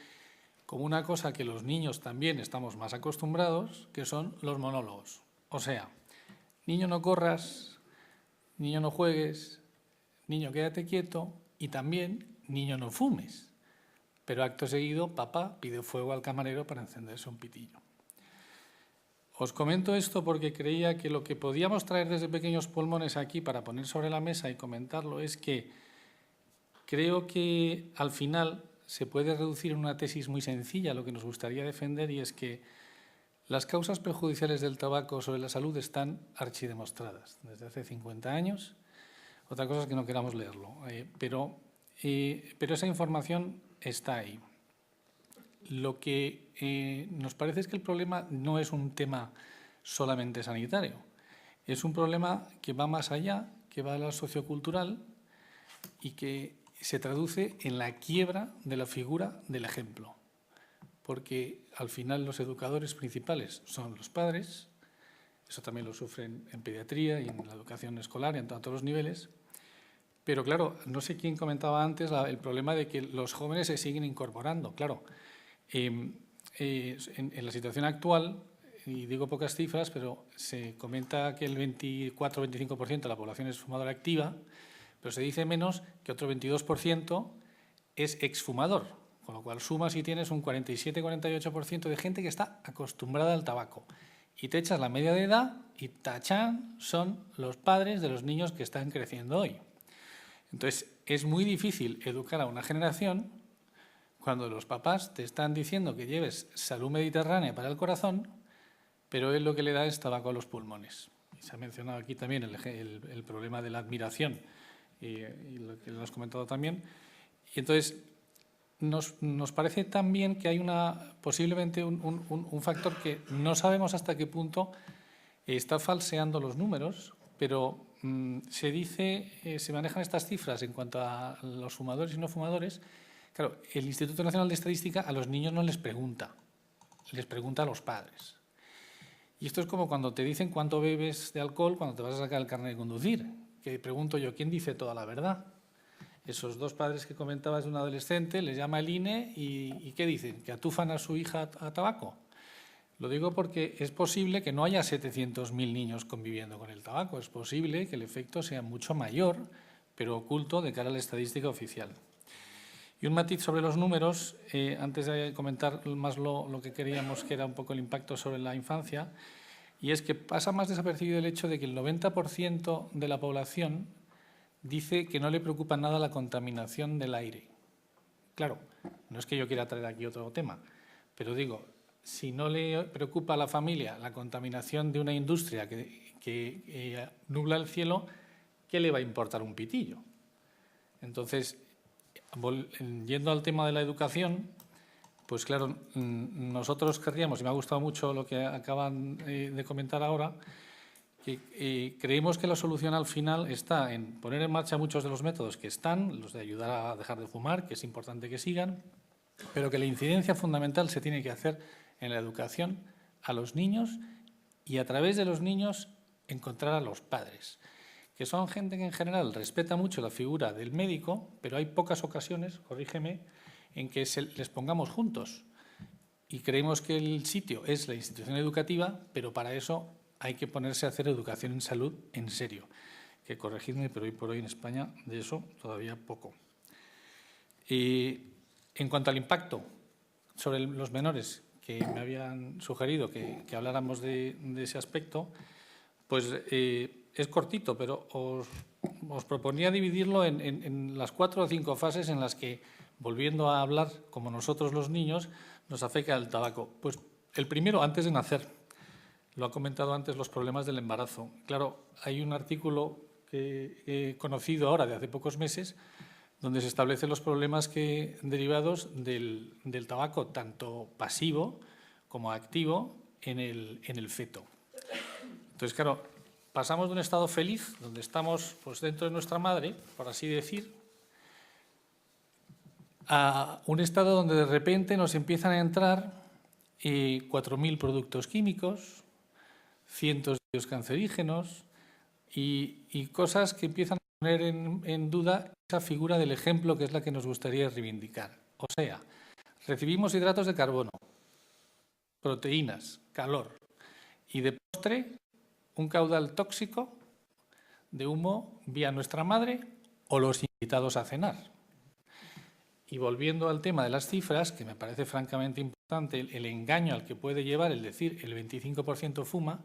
como una cosa que los niños también estamos más acostumbrados, que son los monólogos. O sea, niño no corras, niño no juegues, niño quédate quieto y también niño no fumes. Pero acto seguido, papá pide fuego al camarero para encenderse un pitillo. Os comento esto porque creía que lo que podíamos traer desde Pequeños Pulmones aquí para poner sobre la mesa y comentarlo es que creo que al final se puede reducir en una tesis muy sencilla lo que nos gustaría defender, y es que las causas perjudiciales del tabaco sobre la salud están archidemostradas desde hace 50 años. Otra cosa es que no queramos leerlo, pero esa información está ahí. Lo que nos parece es que el problema no es un tema solamente sanitario, es un problema que va más allá, que va a la sociocultural y que se traduce en la quiebra de la figura del ejemplo. Porque al final los educadores principales son los padres, eso también lo sufren en pediatría y en la educación escolar y en todos los niveles. Pero claro, no sé quién comentaba antes el problema de que los jóvenes se siguen incorporando. Claro, en la situación actual, y digo pocas cifras, pero se comenta que el 24-25% de la población es fumadora activa, pero se dice menos que otro 22% es exfumador, con lo cual sumas y tienes un 47-48% de gente que está acostumbrada al tabaco. Y te echas la media de edad y tachán, son los padres de los niños que están creciendo hoy. Entonces, es muy difícil educar a una generación cuando los papás te están diciendo que lleves salud mediterránea para el corazón, pero él lo que le da es tabaco a los pulmones. Y se ha mencionado aquí también el problema de la admiración, y lo que lo has comentado también. Y entonces, nos parece también que hay posiblemente un factor que no sabemos hasta qué punto está falseando los números, pero se manejan estas cifras en cuanto a los fumadores y no fumadores. Claro, el Instituto Nacional de Estadística a los niños no les pregunta, les pregunta a los padres. Y esto es como cuando te dicen cuánto bebes de alcohol cuando te vas a sacar el carnet de conducir, que pregunto yo, ¿quién dice toda la verdad? Esos dos padres que comentabas de un adolescente, les llama el INE y ¿qué dicen? ¿Que atufan a su hija a tabaco? Lo digo porque es posible que no haya 700.000 niños conviviendo con el tabaco. Es posible que el efecto sea mucho mayor, pero oculto de cara a la estadística oficial. Y un matiz sobre los números, antes de comentar más lo que queríamos, que era un poco el impacto sobre la infancia, y es que pasa más desapercibido el hecho de que el 90% de la población dice que no le preocupa nada la contaminación del aire. Claro, no es que yo quiera traer aquí otro tema, pero digo, si no le preocupa a la familia la contaminación de una industria que nubla el cielo, ¿qué le va a importar un pitillo? Entonces, yendo al tema de la educación, pues claro, nosotros querríamos, y me ha gustado mucho lo que acaban de comentar ahora, que creemos que la solución al final está en poner en marcha muchos de los métodos que están, los de ayudar a dejar de fumar, que es importante que sigan, pero que la incidencia fundamental se tiene que hacer en la educación a los niños y a través de los niños encontrar a los padres, que son gente que en general respeta mucho la figura del médico, pero hay pocas ocasiones, corrígeme, en que les pongamos juntos. Y creemos que el sitio es la institución educativa, pero para eso hay que ponerse a hacer educación en salud en serio. Que corregidme, pero hoy por hoy en España de eso todavía poco. Y en cuanto al impacto sobre los menores, que me habían sugerido que habláramos de ese aspecto, pues es cortito, pero os proponía dividirlo en las 4 o 5 fases en las que, volviendo a hablar como nosotros los niños, nos afecta el tabaco. Pues el primero, antes de nacer, lo ha comentado antes, los problemas del embarazo. Claro, hay un artículo que he conocido ahora de hace pocos meses donde se establecen los problemas derivados del tabaco, tanto pasivo como activo, en el feto. Entonces, claro, pasamos de un estado feliz, donde estamos pues, dentro de nuestra madre, por así decir, a un estado donde de repente nos empiezan a entrar 4.000 productos químicos, cientos de cancerígenos y cosas que empiezan poner en duda esa figura del ejemplo que es la que nos gustaría reivindicar. O sea, recibimos hidratos de carbono, proteínas, calor y de postre un caudal tóxico de humo vía nuestra madre o los invitados a cenar. Y volviendo al tema de las cifras, que me parece francamente importante, el engaño al que puede llevar el decir el 25% fuma,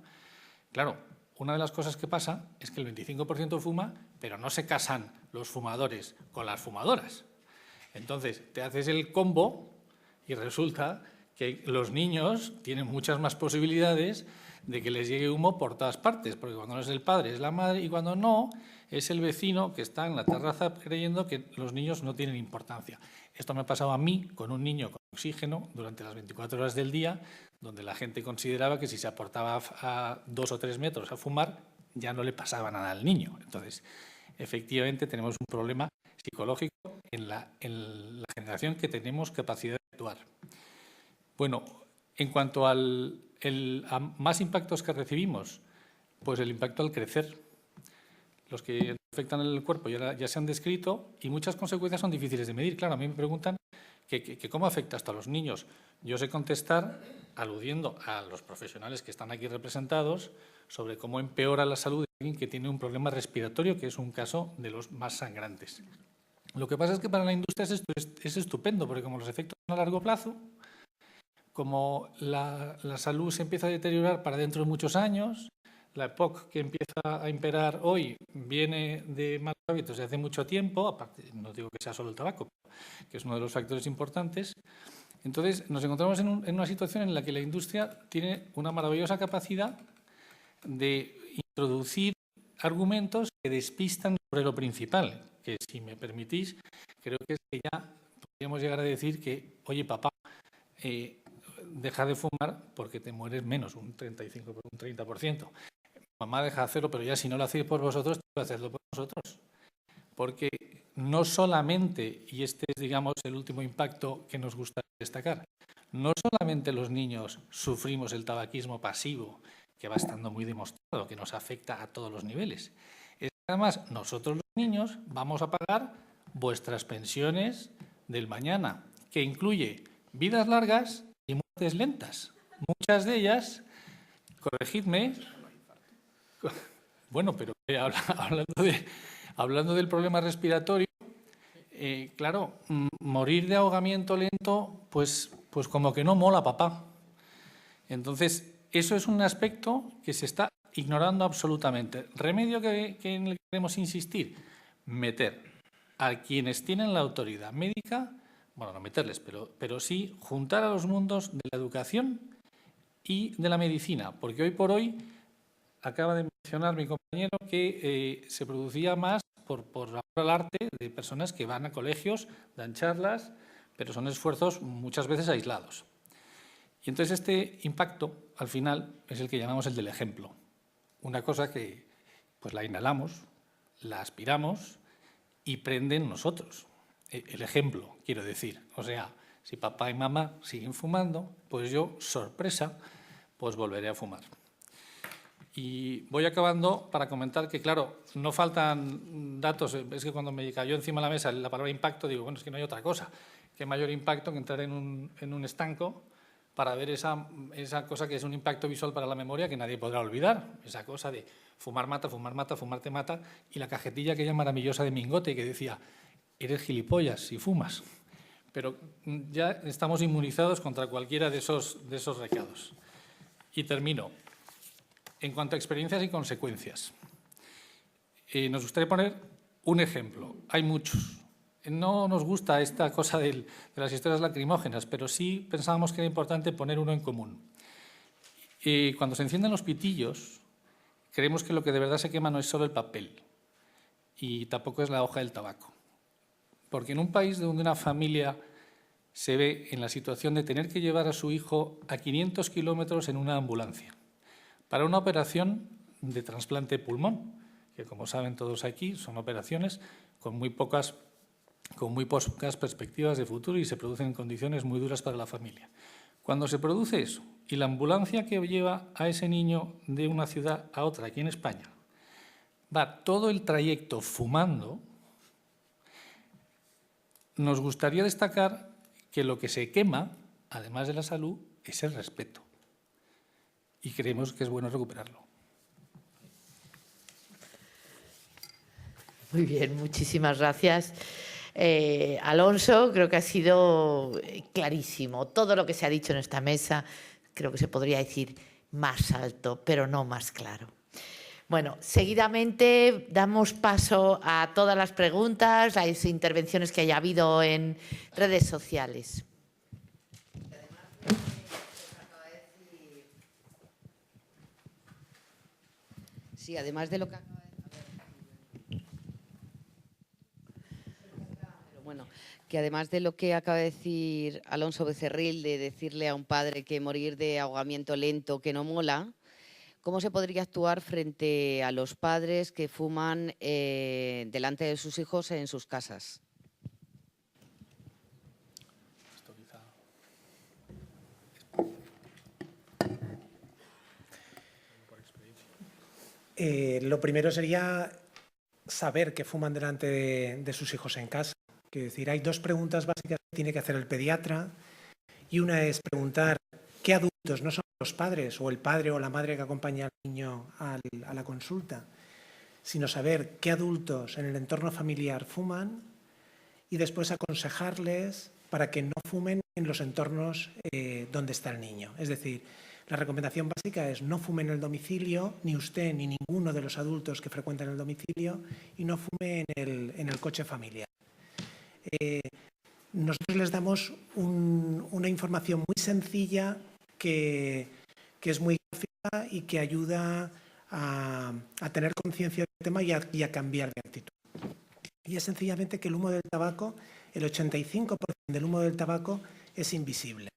claro, una de las cosas que pasa es que el 25% fuma, pero no se casan los fumadores con las fumadoras. Entonces, te haces el combo y resulta que los niños tienen muchas más posibilidades de que les llegue humo por todas partes, porque cuando no es el padre es la madre y cuando no es el vecino que está en la terraza creyendo que los niños no tienen importancia. Esto me ha pasado a mí con un niño con oxígeno durante las 24 horas del día, donde la gente consideraba que si se aportaba a 2 o 3 metros a fumar ya no le pasaba nada al niño. Entonces, efectivamente tenemos un problema psicológico en la generación que tenemos capacidad de actuar. Bueno, en cuanto a más impactos que recibimos, pues el impacto al crecer. Los que afectan el cuerpo ya se han descrito y muchas consecuencias son difíciles de medir. Claro, a mí me preguntan que cómo afecta esto a los niños. Yo sé contestar aludiendo a los profesionales que están aquí representados sobre cómo empeora la salud de alguien que tiene un problema respiratorio, que es un caso de los más sangrantes. Lo que pasa es que para la industria es estupendo, porque como los efectos son a largo plazo, como la salud se empieza a deteriorar para dentro de muchos años, la EPOC que empieza a imperar hoy viene de malos hábitos de hace mucho tiempo, aparte, no digo que sea solo el tabaco, que es uno de los factores importantes. Entonces, nos encontramos en una situación en la que la industria tiene una maravillosa capacidad de introducir argumentos que despistan sobre lo principal, que si me permitís, creo que es que ya podríamos llegar a decir que, oye, papá, deja de fumar porque te mueres menos, un 35, un 30%. Mamá deja de hacerlo, pero ya si no lo hacéis por vosotros, tengo que hacerlo por vosotros. Porque no solamente, y este es, digamos, el último impacto que nos gusta destacar, no solamente los niños sufrimos el tabaquismo pasivo, que va estando muy demostrado, que nos afecta a todos los niveles. Es que además, nosotros los niños vamos a pagar vuestras pensiones del mañana, que incluye vidas largas y muertes lentas. Muchas de ellas, corregidme, bueno, pero hablando del problema respiratorio, claro, morir de ahogamiento lento, pues como que no mola, papá. Entonces, eso es un aspecto que se está ignorando absolutamente. Remedio en el que queremos insistir, meter a quienes tienen la autoridad médica, bueno, no meterles, pero sí juntar a los mundos de la educación y de la medicina, porque hoy por hoy, acaba de mencionar mi compañero que se producía más por el arte de personas que van a colegios, dan charlas, pero son esfuerzos muchas veces aislados. Y entonces este impacto, al final, es el que llamamos el del ejemplo. Una cosa que pues la inhalamos, la aspiramos y prende en nosotros. El ejemplo, quiero decir. O sea, si papá y mamá siguen fumando, pues yo, sorpresa, pues volveré a fumar. Y voy acabando para comentar que, claro, no faltan datos. Es que cuando me cayó encima de la mesa la palabra impacto, digo, bueno, es que no hay otra cosa. ¿Qué mayor impacto que entrar en un estanco para ver esa cosa que es un impacto visual para la memoria que nadie podrá olvidar? Esa cosa de fumar mata, fumar te mata, y la cajetilla aquella maravillosa de Mingote que decía, eres gilipollas si fumas. Pero ya estamos inmunizados contra cualquiera de esos recados. Y termino. En cuanto a experiencias y consecuencias, nos gustaría poner un ejemplo. Hay muchos. No nos gusta esta cosa de las historias lacrimógenas, pero sí pensábamos que era importante poner uno en común. Cuando se encienden los pitillos, creemos que lo que de verdad se quema no es solo el papel y tampoco es la hoja del tabaco. Porque en un país donde una familia se ve en la situación de tener que llevar a su hijo a 500 kilómetros en una ambulancia para una operación de trasplante de pulmón, que como saben todos aquí son operaciones con muy pocas perspectivas de futuro y se producen en condiciones muy duras para la familia. Cuando se produce eso y la ambulancia que lleva a ese niño de una ciudad a otra aquí en España va todo el trayecto fumando, nos gustaría destacar que lo que se quema, además de la salud, es el respeto. Y creemos que es bueno recuperarlo. Muy bien, muchísimas gracias. Alonso, creo que ha sido clarísimo. Todo lo que se ha dicho en esta mesa, creo que se podría decir más alto, pero no más claro. Bueno, seguidamente damos paso a todas las preguntas, las intervenciones que haya habido en redes sociales. Sí, además de lo que acaba que además de lo que acaba de decir Alonso Becerril, de decirle a un padre que morir de ahogamiento lento que no mola, ¿cómo se podría actuar frente a los padres que fuman delante de sus hijos en sus casas? Lo primero sería saber que fuman delante de sus hijos en casa. Quiero decir, hay dos preguntas básicas que tiene que hacer el pediatra y una es preguntar qué adultos, no son los padres o el padre o la madre que acompaña al niño a la consulta, sino saber qué adultos en el entorno familiar fuman y después aconsejarles para que no fumen en los entornos donde está el niño. Es decir, la recomendación básica es no fume en el domicilio, ni usted ni ninguno de los adultos que frecuentan el domicilio, y no fume en el coche familiar. Nosotros les damos una información muy sencilla que es muy gráfica y que ayuda a tener conciencia del tema y a cambiar de actitud. Y es sencillamente que el humo del tabaco, el 85% del humo del tabaco es invisible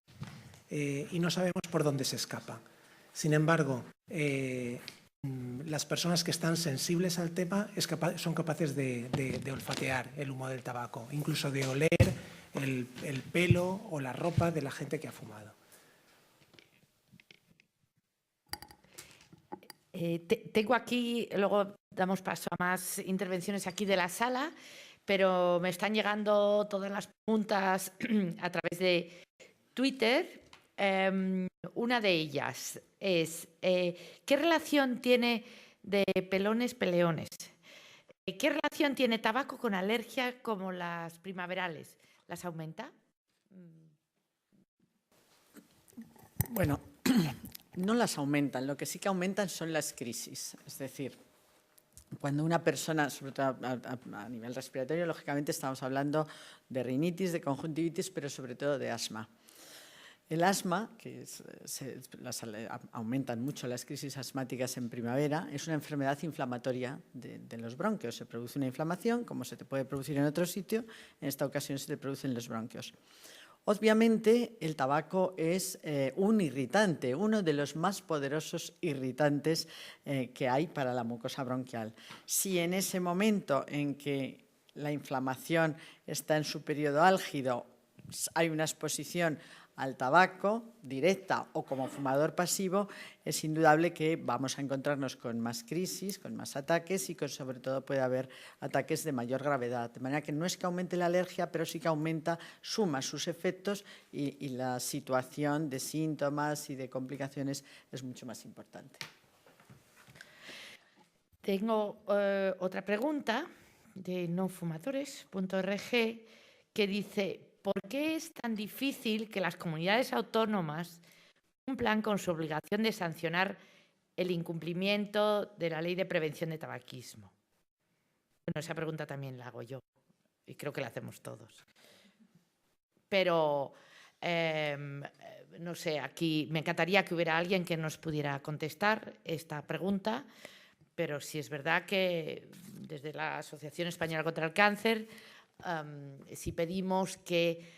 y no sabemos por dónde se escapa. Sin embargo, las personas que están sensibles al tema son capaces de olfatear el humo del tabaco, incluso de oler el pelo o la ropa de la gente que ha fumado. Tengo aquí, luego damos paso a más intervenciones aquí de la sala, pero me están llegando todas las preguntas a través de Twitter. Una de ellas es, ¿qué relación tiene de pelones peleones? ¿Qué relación tiene tabaco con alergias como las primaverales? ¿Las aumenta? Bueno, no las aumentan. Lo que sí que aumentan son las crisis. Es decir, cuando una persona, sobre todo a nivel respiratorio, lógicamente estamos hablando de rinitis, de conjuntivitis, pero sobre todo de asma. El asma, que aumentan mucho las crisis asmáticas en primavera, es una enfermedad inflamatoria de los bronquios. Se produce una inflamación, como se te puede producir en otro sitio, en esta ocasión se te produce en los bronquios. Obviamente, el tabaco es un irritante, uno de los más poderosos irritantes que hay para la mucosa bronquial. Si en ese momento en que la inflamación está en su periodo álgido, hay una exposición al tabaco, directa o como fumador pasivo, es indudable que vamos a encontrarnos con más crisis, con más ataques y sobre todo puede haber ataques de mayor gravedad. De manera que no es que aumente la alergia, pero sí que suma sus efectos y la situación de síntomas y de complicaciones es mucho más importante. Tengo otra pregunta de nofumadores.org que dice: ¿por qué es tan difícil que las comunidades autónomas cumplan con su obligación de sancionar el incumplimiento de la Ley de Prevención de Tabaquismo? Bueno, esa pregunta también la hago yo y creo que la hacemos todos. Pero, no sé, aquí me encantaría que hubiera alguien que nos pudiera contestar esta pregunta, pero sí es verdad que desde la Asociación Española contra el Cáncer, si pedimos que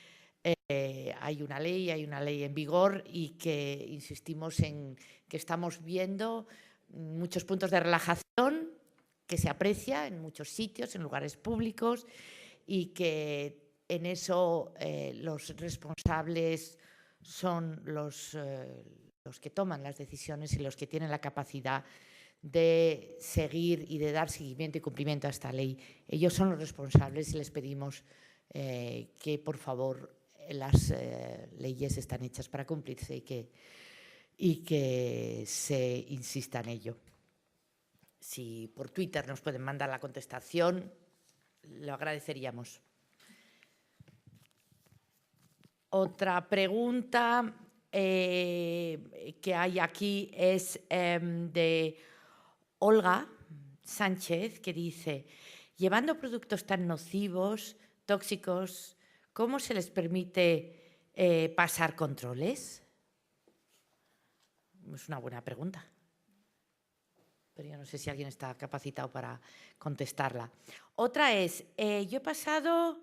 hay una ley en vigor y que insistimos en que estamos viendo muchos puntos de relajación que se aprecia en muchos sitios, en lugares públicos, y que en eso los responsables son los que toman las decisiones y los que tienen la capacidad de seguir y de dar seguimiento y cumplimiento a esta ley. Ellos son los responsables y les pedimos que, por favor, las leyes están hechas para cumplirse y que se insista en ello. Si por Twitter nos pueden mandar la contestación, lo agradeceríamos. Otra pregunta que hay aquí es de Olga Sánchez, que dice: llevando productos tan nocivos, tóxicos, ¿cómo se les permite pasar controles? Es una buena pregunta, pero yo no sé si alguien está capacitado para contestarla. Otra es, yo he pasado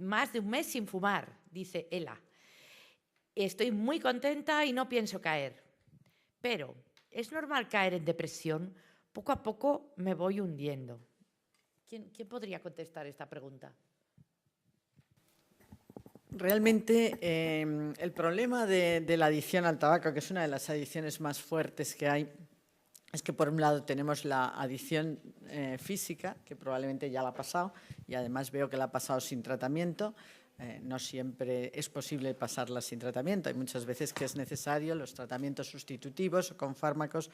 más de un mes sin fumar, dice Ela. Estoy muy contenta y no pienso caer, pero ¿es normal caer en depresión? Poco a poco me voy hundiendo. ¿Quién podría contestar esta pregunta? Realmente el problema de la adicción al tabaco, que es una de las adicciones más fuertes que hay, es que por un lado tenemos la adicción física, que probablemente ya la ha pasado, y además veo que la ha pasado sin tratamiento. No siempre es posible pasarla sin tratamiento, hay muchas veces que es necesario los tratamientos sustitutivos o con fármacos.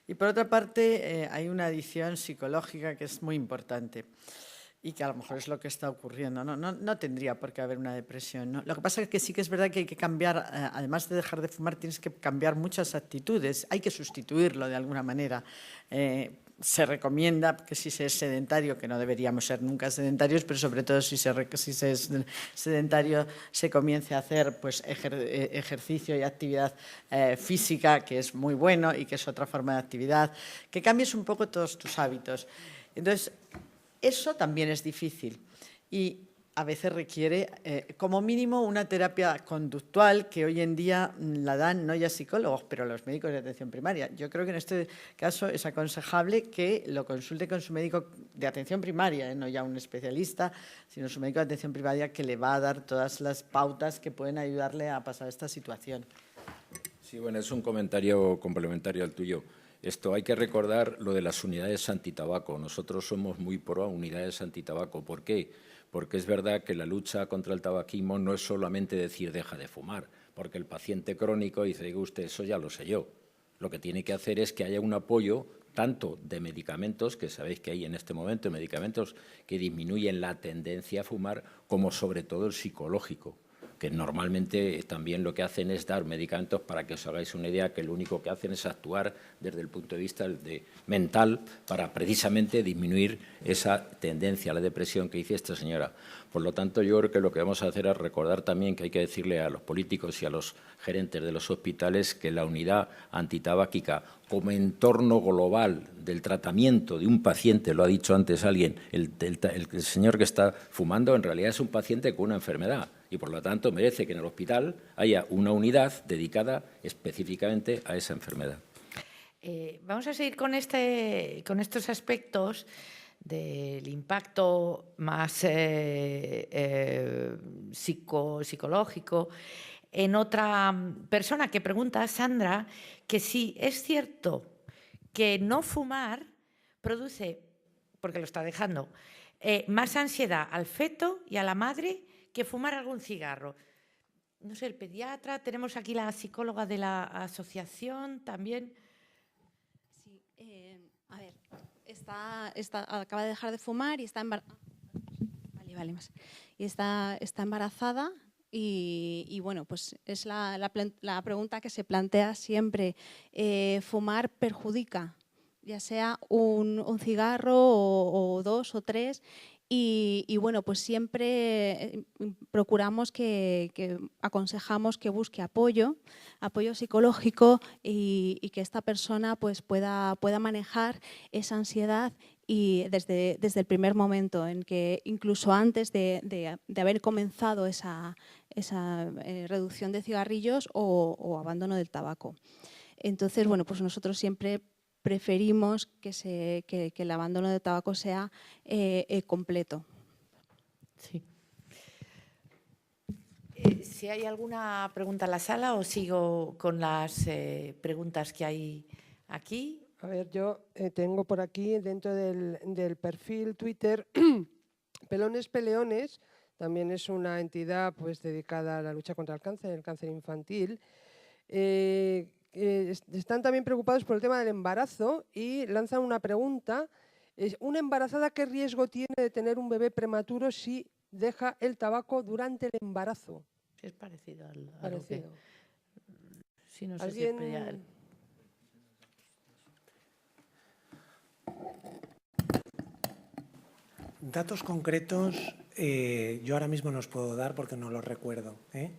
Y por otra parte hay una adicción psicológica que es muy importante y que a lo mejor es lo que está ocurriendo. No tendría por qué haber una depresión, ¿no? Lo que pasa es que sí que es verdad que hay que cambiar, además de dejar de fumar, tienes que cambiar muchas actitudes, hay que sustituirlo de alguna manera. Se recomienda que si se es sedentario, que no deberíamos ser nunca sedentarios, pero sobre todo si se es sedentario, se comience a hacer pues, ejercicio y actividad física, que es muy bueno y que es otra forma de actividad, que cambies un poco todos tus hábitos. Entonces, eso también es difícil y a veces requiere, como mínimo, una terapia conductual que hoy en día la dan no ya psicólogos, pero los médicos de atención primaria. Yo creo que en este caso es aconsejable que lo consulte con su médico de atención primaria, no ya un especialista, sino su médico de atención primaria, que le va a dar todas las pautas que pueden ayudarle a pasar esta situación. Sí, bueno, es un comentario complementario al tuyo. Esto hay que recordar lo de las unidades antitabaco. Nosotros somos muy pro unidades antitabaco. ¿Por qué? Porque es verdad que la lucha contra el tabaquismo no es solamente decir deja de fumar, porque el paciente crónico dice, diga usted, eso ya lo sé yo. Lo que tiene que hacer es que haya un apoyo tanto de medicamentos, que sabéis que hay en este momento medicamentos que disminuyen la tendencia a fumar, como sobre todo el psicológico, que normalmente también lo que hacen es dar medicamentos para que os hagáis una idea, que lo único que hacen es actuar desde el punto de vista mental para precisamente disminuir esa tendencia a la depresión que dice esta señora. Por lo tanto, yo creo que lo que vamos a hacer es recordar también que hay que decirle a los políticos y a los gerentes de los hospitales que la unidad antitabáquica como entorno global del tratamiento de un paciente, lo ha dicho antes alguien, el señor que está fumando en realidad es un paciente con una enfermedad y por lo tanto merece que en el hospital haya una unidad dedicada específicamente a esa enfermedad. Vamos a seguir con estos aspectos del impacto más psicológico en otra persona que pregunta, Sandra, que si es cierto que no fumar produce, porque lo está dejando, más ansiedad al feto y a la madre que fumar algún cigarro. No sé, el pediatra, tenemos aquí la psicóloga de la asociación también. Sí, a ver, acaba de dejar de fumar y está embarazada. Y está embarazada y bueno, pues es la pregunta que se plantea siempre. ¿Fumar perjudica? Ya sea un cigarro o dos o tres. Y bueno, pues siempre procuramos que aconsejamos que busque apoyo psicológico y que esta persona pues pueda manejar esa ansiedad y desde el primer momento, en que incluso antes de haber comenzado esa reducción de cigarrillos o abandono del tabaco. Entonces, bueno, pues nosotros siempre preferimos que el abandono de tabaco sea completo. Sí. Si hay alguna pregunta en la sala o sigo con las preguntas que hay aquí. A ver, yo tengo por aquí, dentro del perfil Twitter, Pelones Peleones, también es una entidad pues dedicada a la lucha contra el cáncer infantil. Están también preocupados por el tema del embarazo y lanzan una pregunta. ¿Una embarazada qué riesgo tiene de tener un bebé prematuro si deja el tabaco durante el embarazo? Es parecido a lo Parecido. que... Sí, no sé ¿Alguien? si... Datos concretos yo ahora mismo no os puedo dar porque no los recuerdo, ¿eh?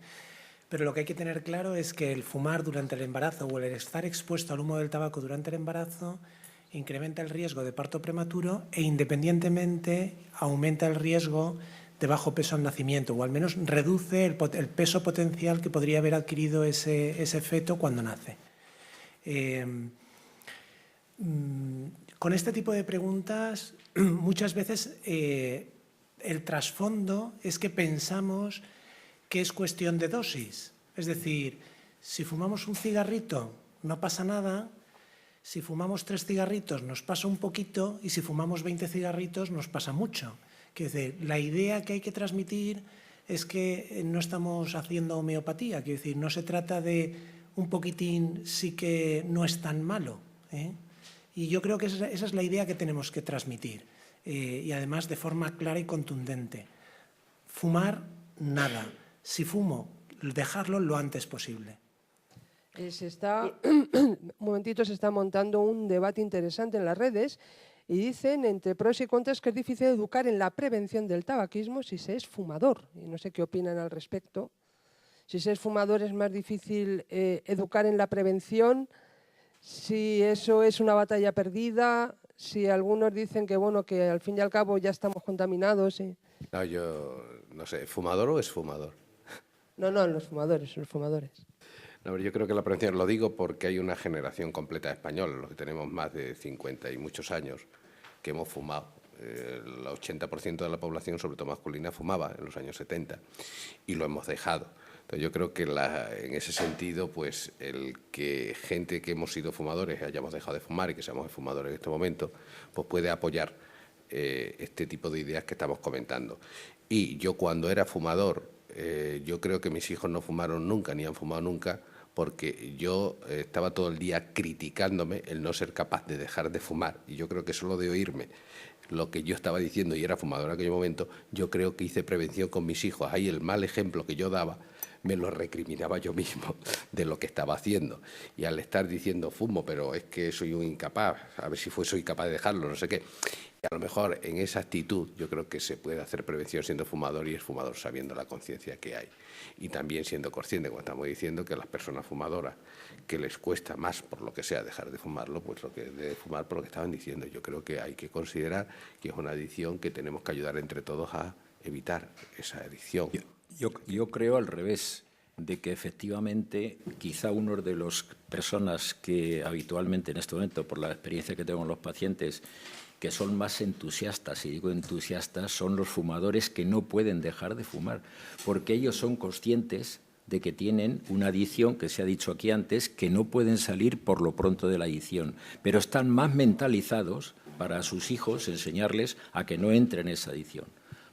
Pero lo que hay que tener claro es que el fumar durante el embarazo o el estar expuesto al humo del tabaco durante el embarazo incrementa el riesgo de parto prematuro e independientemente aumenta el riesgo de bajo peso al nacimiento, o al menos reduce el peso potencial que podría haber adquirido ese feto cuando nace. Con este tipo de preguntas, muchas veces el trasfondo es que pensamos que es cuestión de dosis. Es decir, si fumamos un cigarrito no pasa nada, si fumamos 3 cigarritos nos pasa un poquito y si fumamos 20 cigarritos nos pasa mucho. Quiero decir, la idea que hay que transmitir es que no estamos haciendo homeopatía, quiero decir, no se trata de un poquitín sí que no es tan malo, ¿eh? Y yo creo que esa es la idea que tenemos que transmitir, y además de forma clara y contundente. Fumar, nada. Si fumo, dejarlo lo antes posible. Un momentito, se está montando un debate interesante en las redes y dicen, entre pros y contras, que es difícil educar en la prevención del tabaquismo si se es fumador. Y no sé qué opinan al respecto. Si se es fumador es más difícil educar en la prevención, si eso es una batalla perdida, si algunos dicen que, bueno, que al fin y al cabo ya estamos contaminados. ¿Sí? No, yo no sé, ¿fumador o es fumador? No, los fumadores. No, yo creo que la prevención, lo digo porque hay una generación completa de españoles, los que tenemos más de 50 y muchos años, que hemos fumado. El 80% de la población, sobre todo masculina, fumaba en los años 70 y lo hemos dejado. Entonces yo creo que en ese sentido, pues el que gente que hemos sido fumadores hayamos dejado de fumar y que seamos fumadores en este momento, pues puede apoyar este tipo de ideas que estamos comentando. Y yo cuando era fumador, yo creo que mis hijos no fumaron nunca ni han fumado nunca, porque yo estaba todo el día criticándome el no ser capaz de dejar de fumar. Y yo creo que solo de oírme lo que yo estaba diciendo y era fumador en aquel momento, yo creo que hice prevención con mis hijos. Ahí el mal ejemplo que yo daba me lo recriminaba yo mismo de lo que estaba haciendo. Y al estar diciendo fumo, pero es que soy un incapaz, a ver si soy capaz de dejarlo, no sé qué. Y a lo mejor en esa actitud yo creo que se puede hacer prevención siendo fumador y es fumador sabiendo la conciencia que hay. Y también siendo consciente, como estamos diciendo, que a las personas fumadoras que les cuesta más, por lo que sea, dejar de fumarlo, pues lo que de fumar por lo que estaban diciendo. Yo creo que hay que considerar que es una adicción que tenemos que ayudar entre todos a evitar esa adicción. Yo creo al revés, de que efectivamente quizá uno de las personas que habitualmente en este momento, por la experiencia que tengo con los pacientes, que son más entusiastas, y digo entusiastas, son los fumadores que no pueden dejar de fumar, porque ellos son conscientes de que tienen una adicción, que se ha dicho aquí antes, que no pueden salir por lo pronto de la adicción, pero están más mentalizados para a sus hijos enseñarles a que no entren en esa adicción.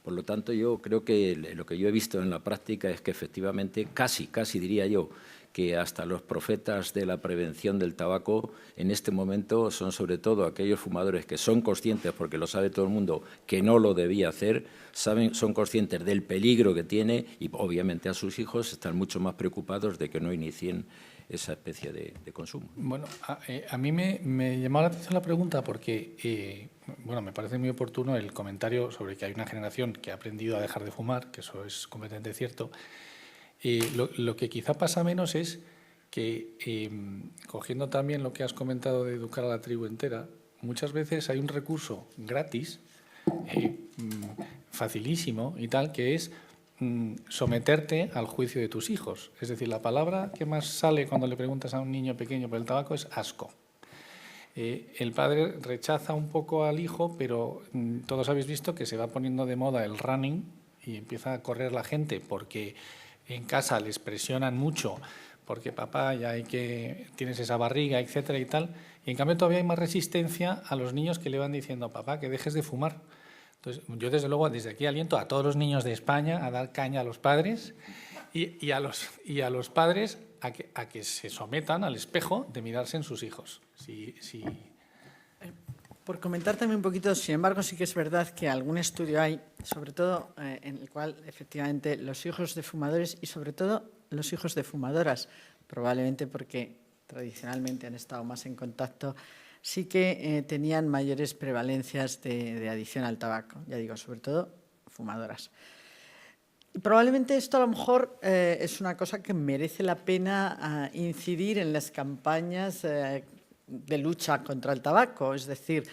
Por lo tanto, yo creo que lo que yo he visto en la práctica es que efectivamente, casi diría yo, que hasta los profetas de la prevención del tabaco en este momento son sobre todo aquellos fumadores que son conscientes, porque lo sabe todo el mundo, que no lo debía hacer, son conscientes del peligro que tiene y obviamente a sus hijos están mucho más preocupados de que no inicien esa especie de consumo. Bueno, a mí me llamó la atención la pregunta porque, bueno, me parece muy oportuno el comentario sobre que hay una generación que ha aprendido a dejar de fumar, que eso es completamente cierto. Lo que quizá pasa menos es que, cogiendo también lo que has comentado de educar a la tribu entera, muchas veces hay un recurso gratis, facilísimo y tal, que es someterte al juicio de tus hijos. Es decir, la palabra que más sale cuando le preguntas a un niño pequeño por el tabaco es asco. El padre rechaza un poco al hijo, pero todos habéis visto que se va poniendo de moda el running y empieza a correr la gente porque en casa les presionan mucho porque papá ya tienes esa barriga, etcétera y tal, y en cambio todavía hay más resistencia a los niños que le van diciendo papá que dejes de fumar. Entonces, yo desde luego desde aquí aliento a todos los niños de España a dar caña a los padres y a los padres a que se sometan al espejo de mirarse en sus hijos. Por comentar también un poquito, sin embargo, sí que es verdad que algún estudio hay, sobre todo en el cual efectivamente los hijos de fumadores y sobre todo los hijos de fumadoras, probablemente porque tradicionalmente han estado más en contacto, sí que tenían mayores prevalencias de adicción al tabaco, ya digo, sobre todo fumadoras. Y probablemente esto a lo mejor es una cosa que merece la pena incidir en las campañas de lucha contra el tabaco, es decir,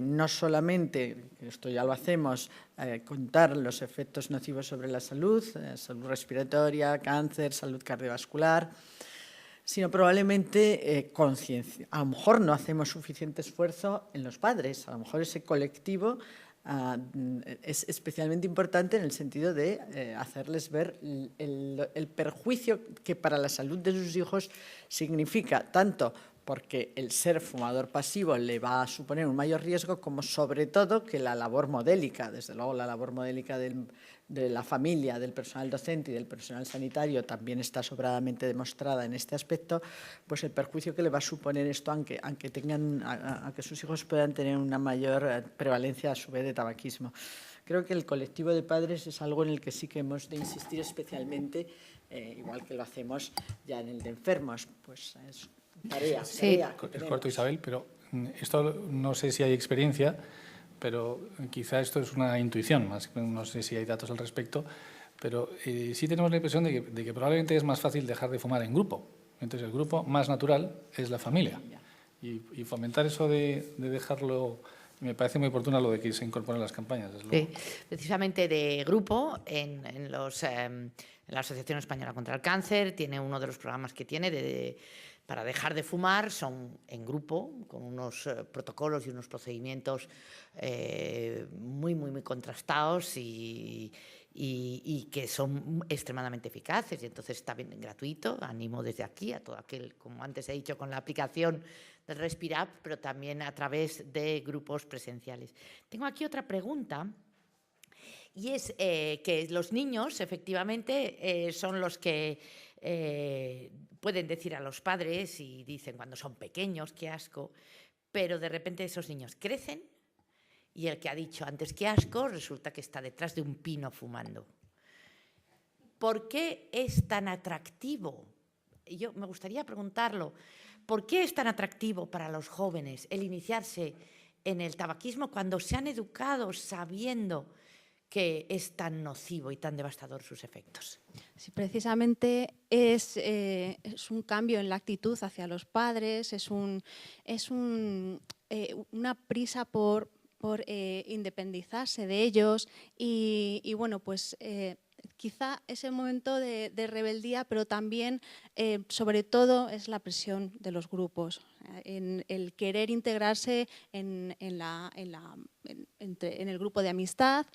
no solamente, esto ya lo hacemos, contar los efectos nocivos sobre la salud, salud respiratoria, cáncer, salud cardiovascular, sino probablemente conciencia. A lo mejor no hacemos suficiente esfuerzo en los padres, a lo mejor ese colectivo es especialmente importante en el sentido de hacerles ver el perjuicio que para la salud de sus hijos significa tanto porque el ser fumador pasivo le va a suponer un mayor riesgo, como sobre todo que la labor modélica, desde luego la labor modélica de la familia, del personal docente y del personal sanitario también está sobradamente demostrada en este aspecto, pues el perjuicio que le va a suponer esto, aunque que sus hijos puedan tener una mayor prevalencia a su vez de tabaquismo. Creo que el colectivo de padres es algo en el que sí que hemos de insistir especialmente, igual que lo hacemos ya en el de enfermos, pues es tarea. Es corto, Isabel, pero esto no sé si hay experiencia, pero quizá esto es una intuición, no sé si hay datos al respecto, pero sí tenemos la impresión de que probablemente es más fácil dejar de fumar en grupo. Entonces, el grupo más natural es la familia. Y fomentar eso de dejarlo, me parece muy oportuno lo de que se incorporen las campañas. Sí, precisamente de grupo, en la Asociación Española contra el Cáncer, tiene uno de los programas que tiene para dejar de fumar, son en grupo, con unos protocolos y unos procedimientos muy contrastados y que son extremadamente eficaces. Y entonces está bien gratuito. Animo desde aquí a todo aquel, como antes he dicho, con la aplicación del Respirap, pero también a través de grupos presenciales. Tengo aquí otra pregunta. Y es que los niños, efectivamente, son los que pueden decir a los padres y dicen cuando son pequeños, qué asco, pero de repente esos niños crecen y el que ha dicho antes qué asco resulta que está detrás de un pino fumando. ¿Por qué es tan atractivo? Yo me gustaría preguntarlo. ¿Por qué es tan atractivo para los jóvenes el iniciarse en el tabaquismo cuando se han educado sabiendo que es tan nocivo y tan devastador sus efectos? Sí, precisamente es un cambio en la actitud hacia los padres, es una prisa por independizarse de ellos y bueno, pues quizá es el momento de rebeldía, pero también, sobre todo, es la presión de los grupos, en el querer integrarse en el grupo de amistad.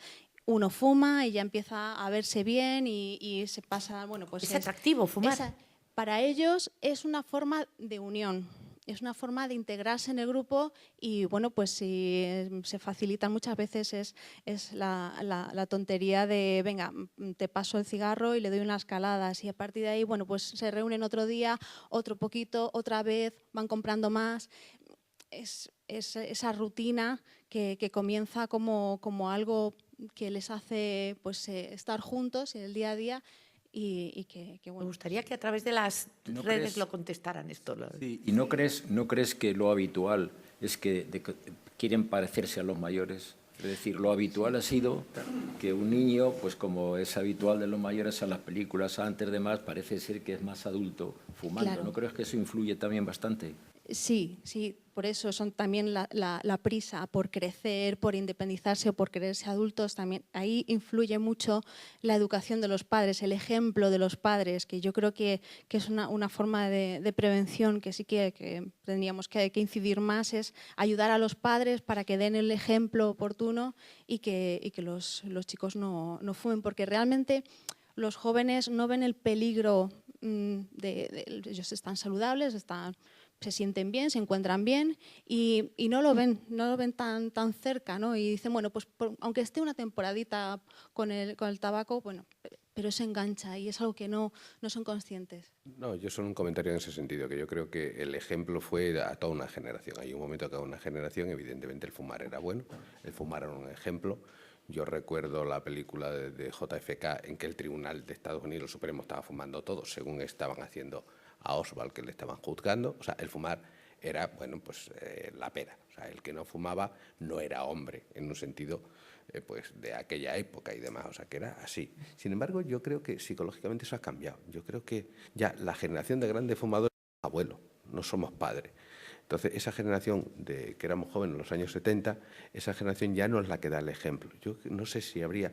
Uno fuma y ya empieza a verse bien y se pasa, bueno, pues... Es atractivo fumar. Para ellos es una forma de unión, es una forma de integrarse en el grupo y, bueno, pues si se facilitan muchas veces es la tontería de, venga, te paso el cigarro y le doy unas caladas y a partir de ahí, bueno, pues se reúnen otro día, otro poquito, otra vez, van comprando más. Es esa rutina que comienza como algo que les hace pues estar juntos en el día a día y que bueno. Me gustaría que a través de las redes lo contestaran esto. Sí, ¿y no crees que lo habitual es que quieren parecerse a los mayores? Es decir, lo habitual ha sido que un niño, pues como es habitual de los mayores en las películas, antes de más, parece ser que es más adulto fumando. Claro. ¿No crees que eso influye también bastante? Sí, por eso son también la prisa por crecer, por independizarse o por quererse adultos. También ahí influye mucho la educación de los padres, el ejemplo de los padres, que yo creo que es una forma de prevención que sí que tendríamos que incidir más, es ayudar a los padres para que den el ejemplo oportuno y que los chicos no fumen, porque realmente los jóvenes no ven el peligro ellos están saludables, se sienten bien, se encuentran bien y no lo ven tan cerca, ¿no? Y dicen, bueno, pues aunque esté una temporadita con el tabaco, bueno, pero se engancha y es algo que no son conscientes. No, yo solo un comentario en ese sentido, que yo creo que el ejemplo fue a toda una generación. Hay un momento que a una generación, evidentemente, el fumar era bueno, el fumar era un ejemplo. Yo recuerdo la película de JFK en que el Tribunal de Estados Unidos Supremo estaba fumando todo, según estaban haciendo a Oswald, que le estaban juzgando. O sea, el fumar era, bueno, pues la pera. O sea, el que no fumaba no era hombre, en un sentido pues de aquella época y demás. O sea, que era así. Sin embargo, yo creo que psicológicamente eso ha cambiado. Yo creo que ya la generación de grandes fumadores es abuelo, no somos padres. Entonces, esa generación que éramos jóvenes en los años 70, esa generación ya no es la que da el ejemplo. Yo no sé si habría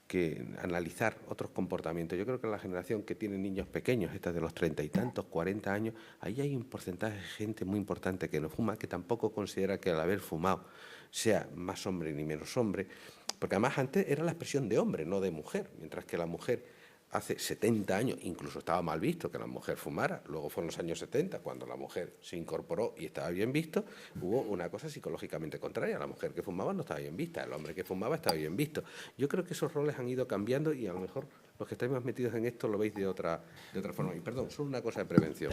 que analizar otros comportamientos. Yo creo que la generación que tiene niños pequeños, esta de los 30 y tantos, 40 años, ahí hay un porcentaje de gente muy importante que no fuma, que tampoco considera que al haber fumado sea más hombre ni menos hombre, porque además antes era la expresión de hombre, no de mujer, mientras que la mujer hace 70 años incluso estaba mal visto que la mujer fumara. Luego fue en los años 70, cuando la mujer se incorporó y estaba bien visto, hubo una cosa psicológicamente contraria. La mujer que fumaba no estaba bien vista, el hombre que fumaba estaba bien visto. Yo creo que esos roles han ido cambiando y a lo mejor los que estáis más metidos en esto lo veis de otra forma. Y perdón, solo una cosa de prevención.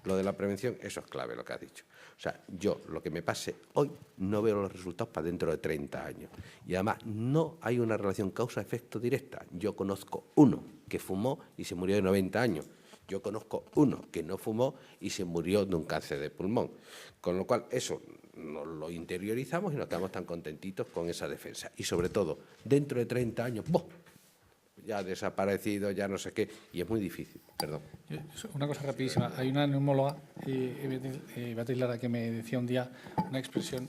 Lo de la prevención, eso es clave lo que has dicho. O sea, yo lo que me pase hoy no veo los resultados para dentro de 30 años. Y además no hay una relación causa-efecto directa. Yo conozco uno que fumó y se murió de 90 años. Yo conozco uno que no fumó y se murió de un cáncer de pulmón. Con lo cual, eso nos lo interiorizamos y nos quedamos tan contentitos con esa defensa. Y sobre todo, dentro de 30 años, ¡boh!, ya ha desaparecido, ya no sé qué, y es muy difícil. Perdón. Una cosa rapidísima. Hay una neumóloga, Beatriz Lara, que me decía un día una expresión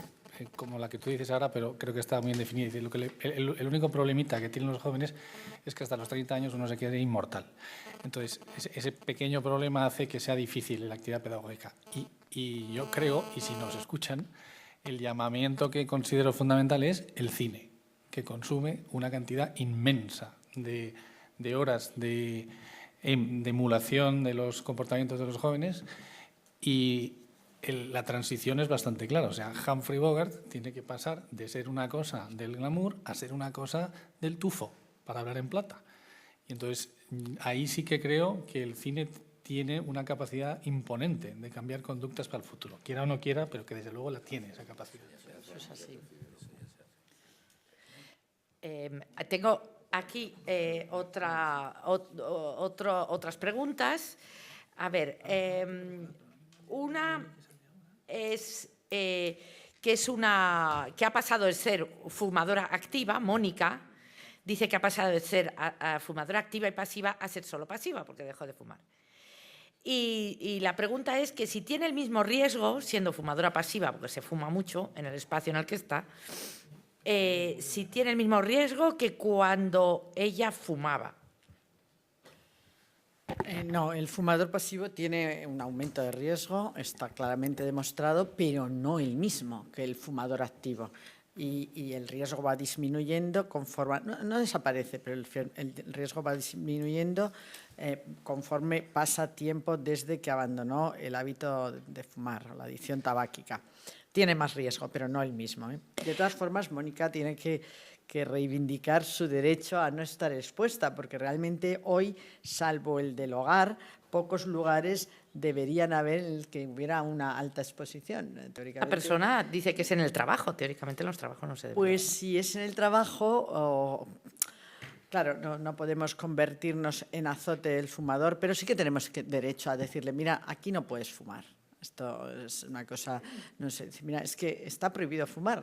como la que tú dices ahora, pero creo que está muy bien definida. Dice, el único problemita que tienen los jóvenes es que hasta los 30 años uno se quede inmortal. Entonces, ese pequeño problema hace que sea difícil la actividad pedagógica. Y yo creo, y si nos escuchan, el llamamiento que considero fundamental es el cine, que consume una cantidad inmensa de horas de emulación de los comportamientos de los jóvenes y la transición es bastante clara. O sea, Humphrey Bogart tiene que pasar de ser una cosa del glamour a ser una cosa del tufo, para hablar en plata. Y entonces ahí sí que creo que el cine tiene una capacidad imponente de cambiar conductas para el futuro. Quiera o no quiera, pero que desde luego la tiene esa capacidad. Eso es así. Tengo aquí otras preguntas. A ver, una es que ha pasado de ser fumadora activa. Mónica dice que ha pasado de ser fumadora activa y pasiva a ser solo pasiva porque dejó de fumar. Y la pregunta es que si tiene el mismo riesgo siendo fumadora pasiva, porque se fuma mucho en el espacio en el que está, si tiene el mismo riesgo que cuando ella fumaba. No, el fumador pasivo tiene un aumento de riesgo, está claramente demostrado, pero no el mismo que el fumador activo. Y el riesgo va disminuyendo conforme, no desaparece, pero el riesgo va disminuyendo conforme pasa tiempo desde que abandonó el hábito de fumar, la adicción tabáquica. Tiene más riesgo, pero no el mismo. De todas formas, Mónica tiene que reivindicar su derecho a no estar expuesta, porque realmente hoy, salvo el del hogar, pocos lugares deberían haber en el que hubiera una alta exposición. La persona dice que es en el trabajo, teóricamente en los trabajos no se debe. Pues si es en el trabajo, claro, no podemos convertirnos en azote del fumador, pero sí que tenemos derecho a decirle, mira, aquí no puedes fumar. Esto es una cosa, no sé, mira, es que está prohibido fumar.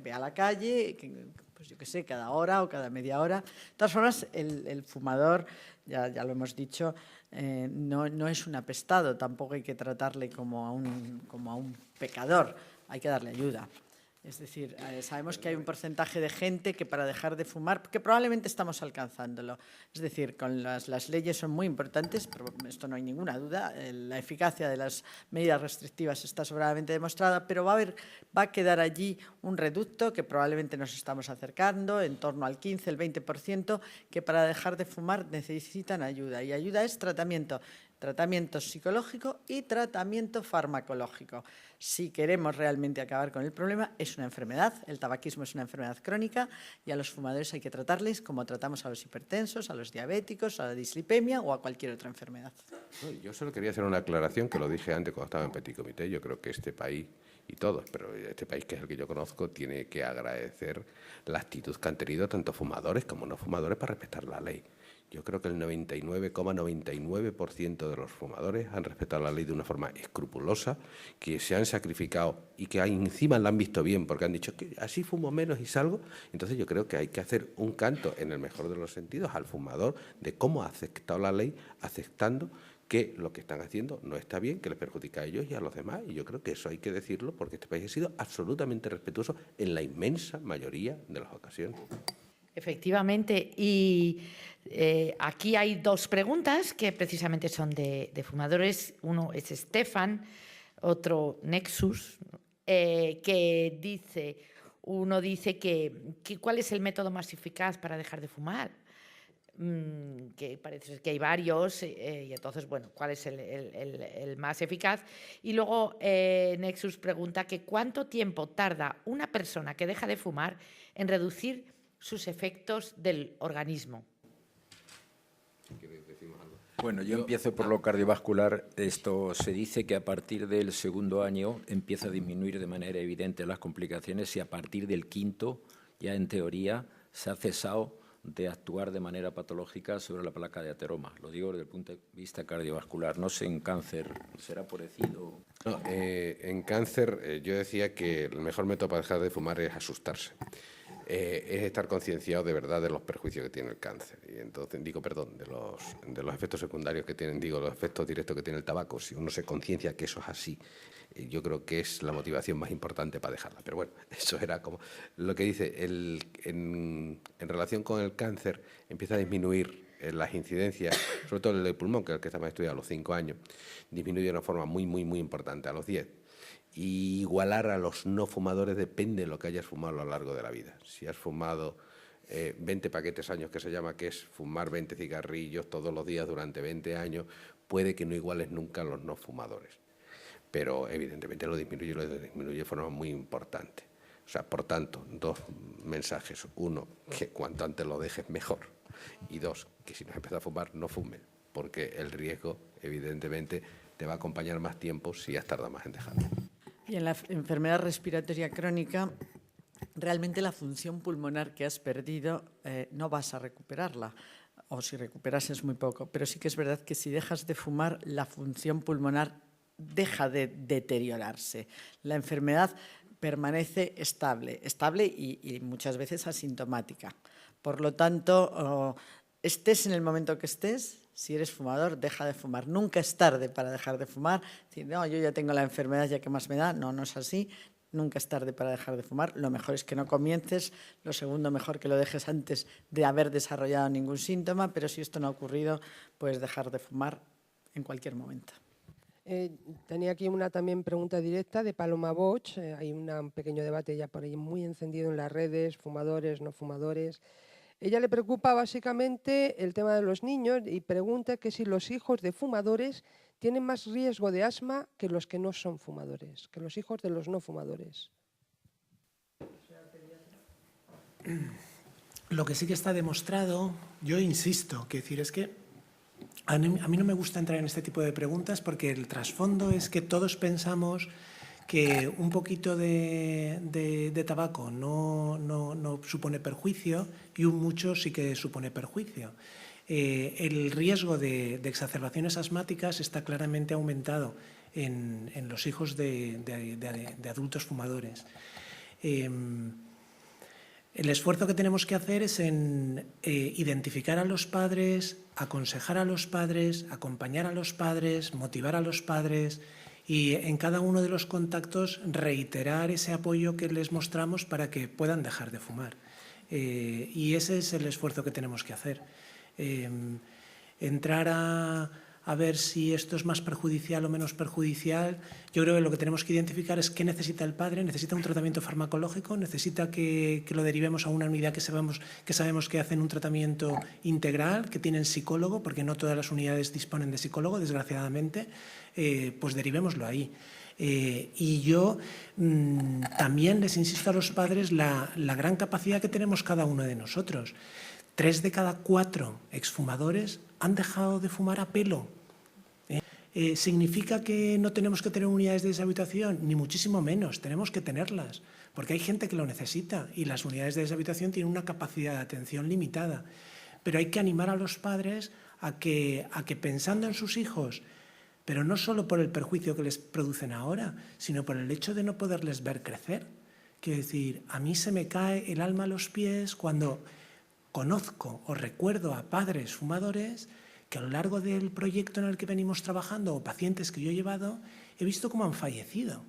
Ve a la calle, pues yo qué sé, cada hora o cada media hora. De todas formas, el fumador, ya lo hemos dicho, no es un apestado, tampoco hay que tratarle como a un pecador, hay que darle ayuda. Es decir, sabemos que hay un porcentaje de gente que para dejar de fumar, que probablemente estamos alcanzándolo. Es decir, con las leyes son muy importantes, pero esto no hay ninguna duda. La eficacia de las medidas restrictivas está sobradamente demostrada, pero va a quedar allí un reducto que probablemente nos estamos acercando, en torno al 15, el 20%, que para dejar de fumar necesitan ayuda. Y ayuda es tratamiento psicológico y tratamiento farmacológico. Si queremos realmente acabar con el problema, es una enfermedad, el tabaquismo es una enfermedad crónica y a los fumadores hay que tratarles como tratamos a los hipertensos, a los diabéticos, a la dislipemia o a cualquier otra enfermedad. Yo solo quería hacer una aclaración, que lo dije antes cuando estaba en Petit Comité. Yo creo que este país, y todos, pero este país que es el que yo conozco, tiene que agradecer la actitud que han tenido tanto fumadores como no fumadores para respetar la ley. Yo creo que el 99,99% de los fumadores han respetado la ley de una forma escrupulosa, que se han sacrificado y que encima la han visto bien, porque han dicho que así fumo menos y salgo. Entonces yo creo que hay que hacer un canto, en el mejor de los sentidos, al fumador de cómo ha aceptado la ley, aceptando que lo que están haciendo no está bien, que les perjudica a ellos y a los demás. Y yo creo que eso hay que decirlo, porque este país ha sido absolutamente respetuoso en la inmensa mayoría de las ocasiones. Efectivamente, y aquí hay dos preguntas que precisamente son de fumadores. Uno es Stefan, otro Nexus, que dice, uno dice que ¿cuál es el método más eficaz para dejar de fumar? Que parece que hay varios, y entonces, bueno, ¿cuál es el más eficaz? Y luego Nexus pregunta que ¿cuánto tiempo tarda una persona que deja de fumar en reducir sus efectos del organismo? Bueno, yo empiezo por lo cardiovascular. Esto se dice que a partir del segundo año empieza a disminuir de manera evidente las complicaciones y a partir del quinto ya en teoría se ha cesado de actuar de manera patológica sobre la placa de ateroma. Lo digo desde el punto de vista cardiovascular. No sé en cáncer, ¿será parecido? No, en cáncer yo decía que el mejor método para dejar de fumar es asustarse. Es estar concienciado de verdad de los perjuicios que tiene el cáncer. Y entonces, de los efectos secundarios que tienen, los efectos directos que tiene el tabaco. Si uno se conciencia que eso es así, yo creo que es la motivación más importante para dejarla. Pero bueno, eso era como lo que dice. En relación con el cáncer, empieza a disminuir las incidencias, sobre todo el del pulmón, que es el que estamos estudiando a los 5 años, disminuye de una forma muy importante a los 10. Y igualar a los no fumadores depende de lo que hayas fumado a lo largo de la vida. Si has fumado 20 paquetes años, que se llama, que es fumar 20 cigarrillos todos los días durante 20 años, puede que no iguales nunca a los no fumadores. Pero evidentemente lo disminuye de forma muy importante. O sea, por tanto, dos mensajes. Uno, que cuanto antes lo dejes mejor. Y dos, que si no has empezado a fumar, no fumes, porque el riesgo, evidentemente, te va a acompañar más tiempo si has tardado más en dejarlo. Y en la enfermedad respiratoria crónica, realmente la función pulmonar que has perdido no vas a recuperarla, o si recuperas es muy poco. Pero sí que es verdad que si dejas de fumar, la función pulmonar deja de deteriorarse. La enfermedad permanece estable y muchas veces asintomática. Por lo tanto, estés en el momento que estés, si eres fumador, deja de fumar. Nunca es tarde para dejar de fumar. Decir, no, yo ya tengo la enfermedad, ya que más me da. No, no es así. Nunca es tarde para dejar de fumar. Lo mejor es que no comiences. Lo segundo, mejor que lo dejes antes de haber desarrollado ningún síntoma. Pero si esto no ha ocurrido, puedes dejar de fumar en cualquier momento. Tenía aquí una también pregunta directa de Paloma Boch. Hay un pequeño debate ya por ahí muy encendido en las redes, fumadores, no fumadores. Ella le preocupa básicamente el tema de los niños y pregunta que si los hijos de fumadores tienen más riesgo de asma que los que no son fumadores, que los hijos de los no fumadores. Lo que sí que está demostrado, yo insisto, que decir es que a mí no me gusta entrar en este tipo de preguntas porque el trasfondo es que todos pensamos que un poquito de tabaco no supone perjuicio y un mucho sí que supone perjuicio. El riesgo de exacerbaciones asmáticas está claramente aumentado en los hijos de adultos fumadores. El esfuerzo que tenemos que hacer es en identificar a los padres, aconsejar a los padres, acompañar a los padres, motivar a los padres y en cada uno de los contactos reiterar ese apoyo que les mostramos para que puedan dejar de fumar. Y ese es el esfuerzo que tenemos que hacer. Entrar a ver si esto es más perjudicial o menos perjudicial, yo creo que lo que tenemos que identificar es qué necesita el padre. Necesita un tratamiento farmacológico, necesita que lo derivemos a una unidad que sabemos que hacen un tratamiento integral, que tienen psicólogo, porque no todas las unidades disponen de psicólogo, desgraciadamente, pues derivémoslo ahí. Y yo también les insisto a los padres la gran capacidad que tenemos cada uno de nosotros. 3 de cada 4 exfumadores han dejado de fumar a pelo. ¿Significa que no tenemos que tener unidades de deshabituación? Ni muchísimo menos, tenemos que tenerlas, porque hay gente que lo necesita y las unidades de deshabituación tienen una capacidad de atención limitada. Pero hay que animar a los padres a que pensando en sus hijos, pero no solo por el perjuicio que les producen ahora, sino por el hecho de no poderles ver crecer. Quiero decir, a mí se me cae el alma a los pies cuando conozco o recuerdo a padres fumadores que a lo largo del proyecto en el que venimos trabajando o pacientes que yo he llevado, he visto cómo han fallecido.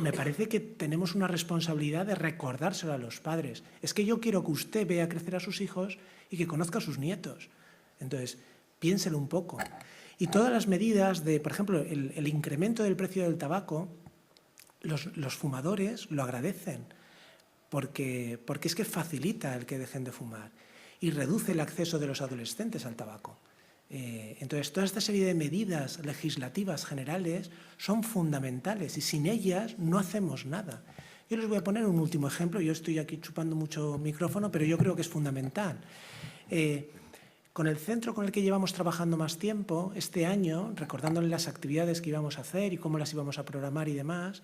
Me parece que tenemos una responsabilidad de recordárselo a los padres. Es que yo quiero que usted vea crecer a sus hijos y que conozca a sus nietos. Entonces, piénselo un poco. Y todas las medidas de, por ejemplo, el incremento del precio del tabaco, los fumadores lo agradecen, porque es que facilita el que dejen de fumar y reduce el acceso de los adolescentes al tabaco. Entonces, toda esta serie de medidas legislativas generales son fundamentales y sin ellas no hacemos nada. Yo les voy a poner un último ejemplo. Yo estoy aquí chupando mucho micrófono, pero yo creo que es fundamental. Con el centro con el que llevamos trabajando más tiempo, este año, recordándole las actividades que íbamos a hacer y cómo las íbamos a programar y demás,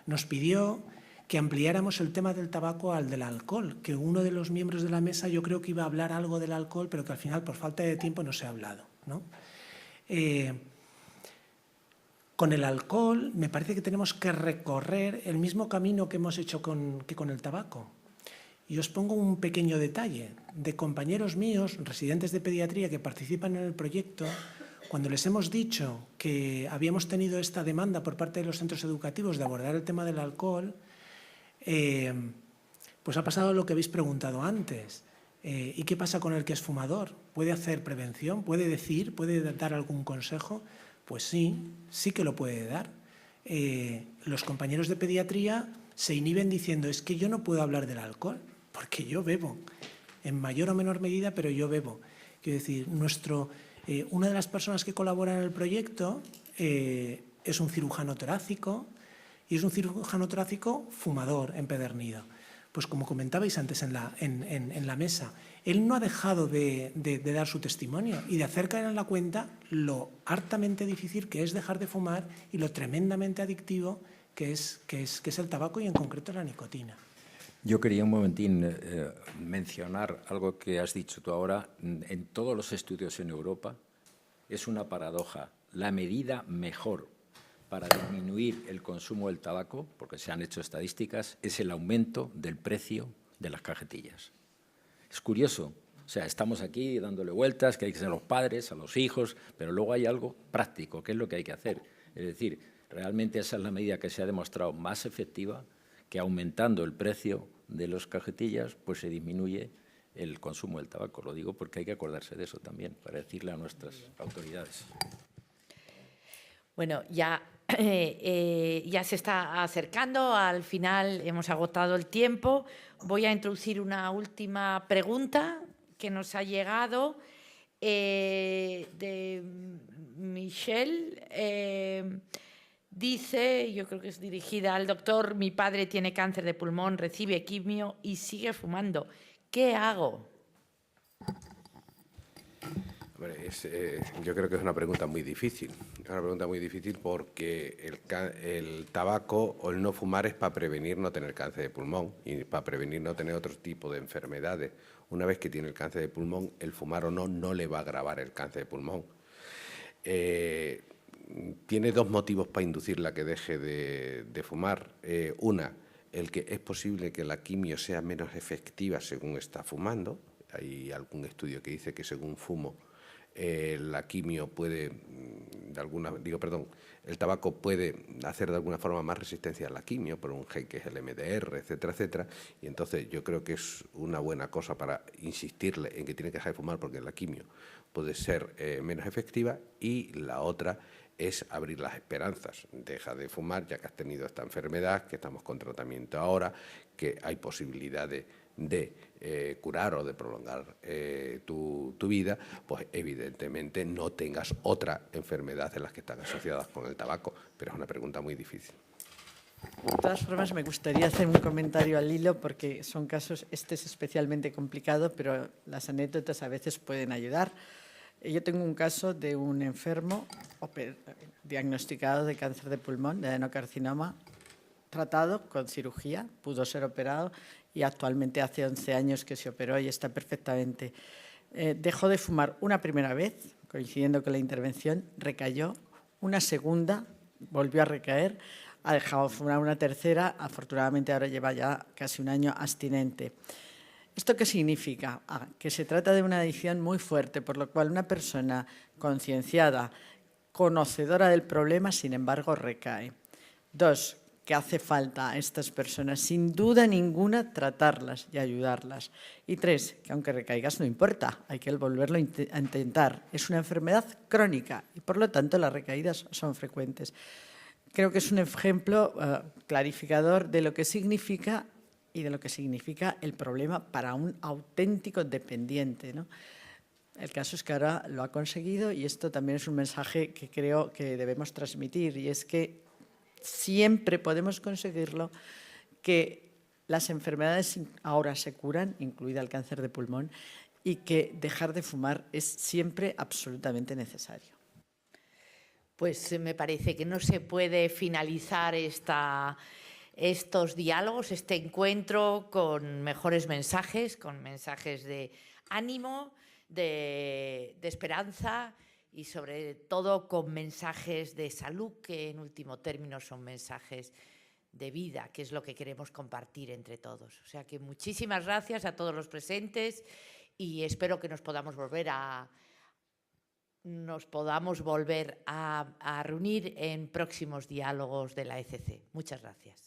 nos pidió que ampliáramos el tema del tabaco al del alcohol, que uno de los miembros de la mesa yo creo que iba a hablar algo del alcohol, pero que al final por falta de tiempo no se ha hablado, ¿no? Con el alcohol me parece que tenemos que recorrer el mismo camino que hemos hecho con el tabaco. Y os pongo un pequeño detalle de compañeros míos, residentes de pediatría que participan en el proyecto. Cuando les hemos dicho que habíamos tenido esta demanda por parte de los centros educativos de abordar el tema del alcohol, pues ha pasado lo que habéis preguntado antes. ¿Y qué pasa con el que es fumador? ¿Puede hacer prevención? ¿Puede decir? ¿Puede dar algún consejo? Pues sí que lo puede dar. Los compañeros de pediatría se inhiben diciendo, es que yo no puedo hablar del alcohol, porque yo bebo, en mayor o menor medida, pero yo bebo. Quiero decir, una de las personas que colabora en el proyecto es un cirujano torácico, y es un cirujano torácico fumador, empedernido. Pues como comentabais antes en la mesa, él no ha dejado de dar su testimonio y de hacer caer en la cuenta lo hartamente difícil que es dejar de fumar y lo tremendamente adictivo que es el tabaco y en concreto la nicotina. Yo quería un momentín mencionar algo que has dicho tú ahora. En todos los estudios en Europa es una paradoja. La medida mejor para disminuir el consumo del tabaco, porque se han hecho estadísticas, es el aumento del precio de las cajetillas. Es curioso, o sea, estamos aquí dándole vueltas, que hay que ser los padres, a los hijos, pero luego hay algo práctico, que es lo que hay que hacer. Es decir, realmente esa es la medida que se ha demostrado más efectiva, que aumentando el precio de las cajetillas, pues se disminuye el consumo del tabaco. Lo digo porque hay que acordarse de eso también, para decirle a nuestras autoridades. Bueno, ya se está acercando al final, hemos agotado el tiempo. Voy a introducir una última pregunta que nos ha llegado de Michelle. Dice, yo creo que es dirigida al doctor, mi padre tiene cáncer de pulmón, recibe quimio y sigue fumando. ¿Qué hago? Hombre, yo creo que es una pregunta muy difícil. Es una pregunta muy difícil porque el tabaco o el no fumar es para prevenir no tener cáncer de pulmón y para prevenir no tener otro tipo de enfermedades. Una vez que tiene el cáncer de pulmón, el fumar o no le va a agravar el cáncer de pulmón. Tiene dos motivos para inducirla a que deje de fumar. Una, el que es posible que la quimio sea menos efectiva según está fumando. Hay algún estudio que dice que según fumo la quimio puede, el tabaco puede hacer de alguna forma más resistencia a la quimio por un gen que es el MDR, etcétera, etcétera. Y entonces yo creo que es una buena cosa para insistirle en que tiene que dejar de fumar porque la quimio puede ser menos efectiva. Y la otra es abrir las esperanzas. Deja de fumar ya que has tenido esta enfermedad, que estamos con tratamiento ahora, que hay posibilidades de curar o de prolongar tu vida, pues evidentemente no tengas otra enfermedad de las que están asociadas con el tabaco, pero es una pregunta muy difícil. De todas formas, me gustaría hacer un comentario al hilo porque son casos, este es especialmente complicado, pero las anécdotas a veces pueden ayudar. Yo tengo un caso de un enfermo diagnosticado de cáncer de pulmón, de adenocarcinoma, tratado con cirugía, pudo ser operado y actualmente hace 11 años que se operó y está perfectamente. Dejó de fumar una primera vez, coincidiendo con la intervención, recayó, una segunda, volvió a recaer, ha dejado de fumar una tercera, afortunadamente ahora lleva ya casi un año abstinente. ¿Esto qué significa? Que se trata de una adicción muy fuerte, por lo cual una persona concienciada, conocedora del problema, sin embargo, recae. 2, que hace falta a estas personas, sin duda ninguna, tratarlas y ayudarlas. Y 3, que aunque recaigas no importa, hay que volverlo a intentar. Es una enfermedad crónica y, por lo tanto, las recaídas son frecuentes. Creo que es un ejemplo clarificador de lo que significa y de lo que significa el problema para un auténtico dependiente, ¿no? El caso es que ahora lo ha conseguido y esto también es un mensaje que creo que debemos transmitir, y es que siempre podemos conseguirlo, que las enfermedades ahora se curan, incluida el cáncer de pulmón, y que dejar de fumar es siempre absolutamente necesario. Pues me parece que no se puede finalizar estos diálogos, este encuentro con mejores mensajes, con mensajes de ánimo, de esperanza y sobre todo con mensajes de salud, que en último término son mensajes de vida, que es lo que queremos compartir entre todos. O sea que muchísimas gracias a todos los presentes y espero que nos podamos volver a reunir en próximos diálogos de la ECC. Muchas gracias.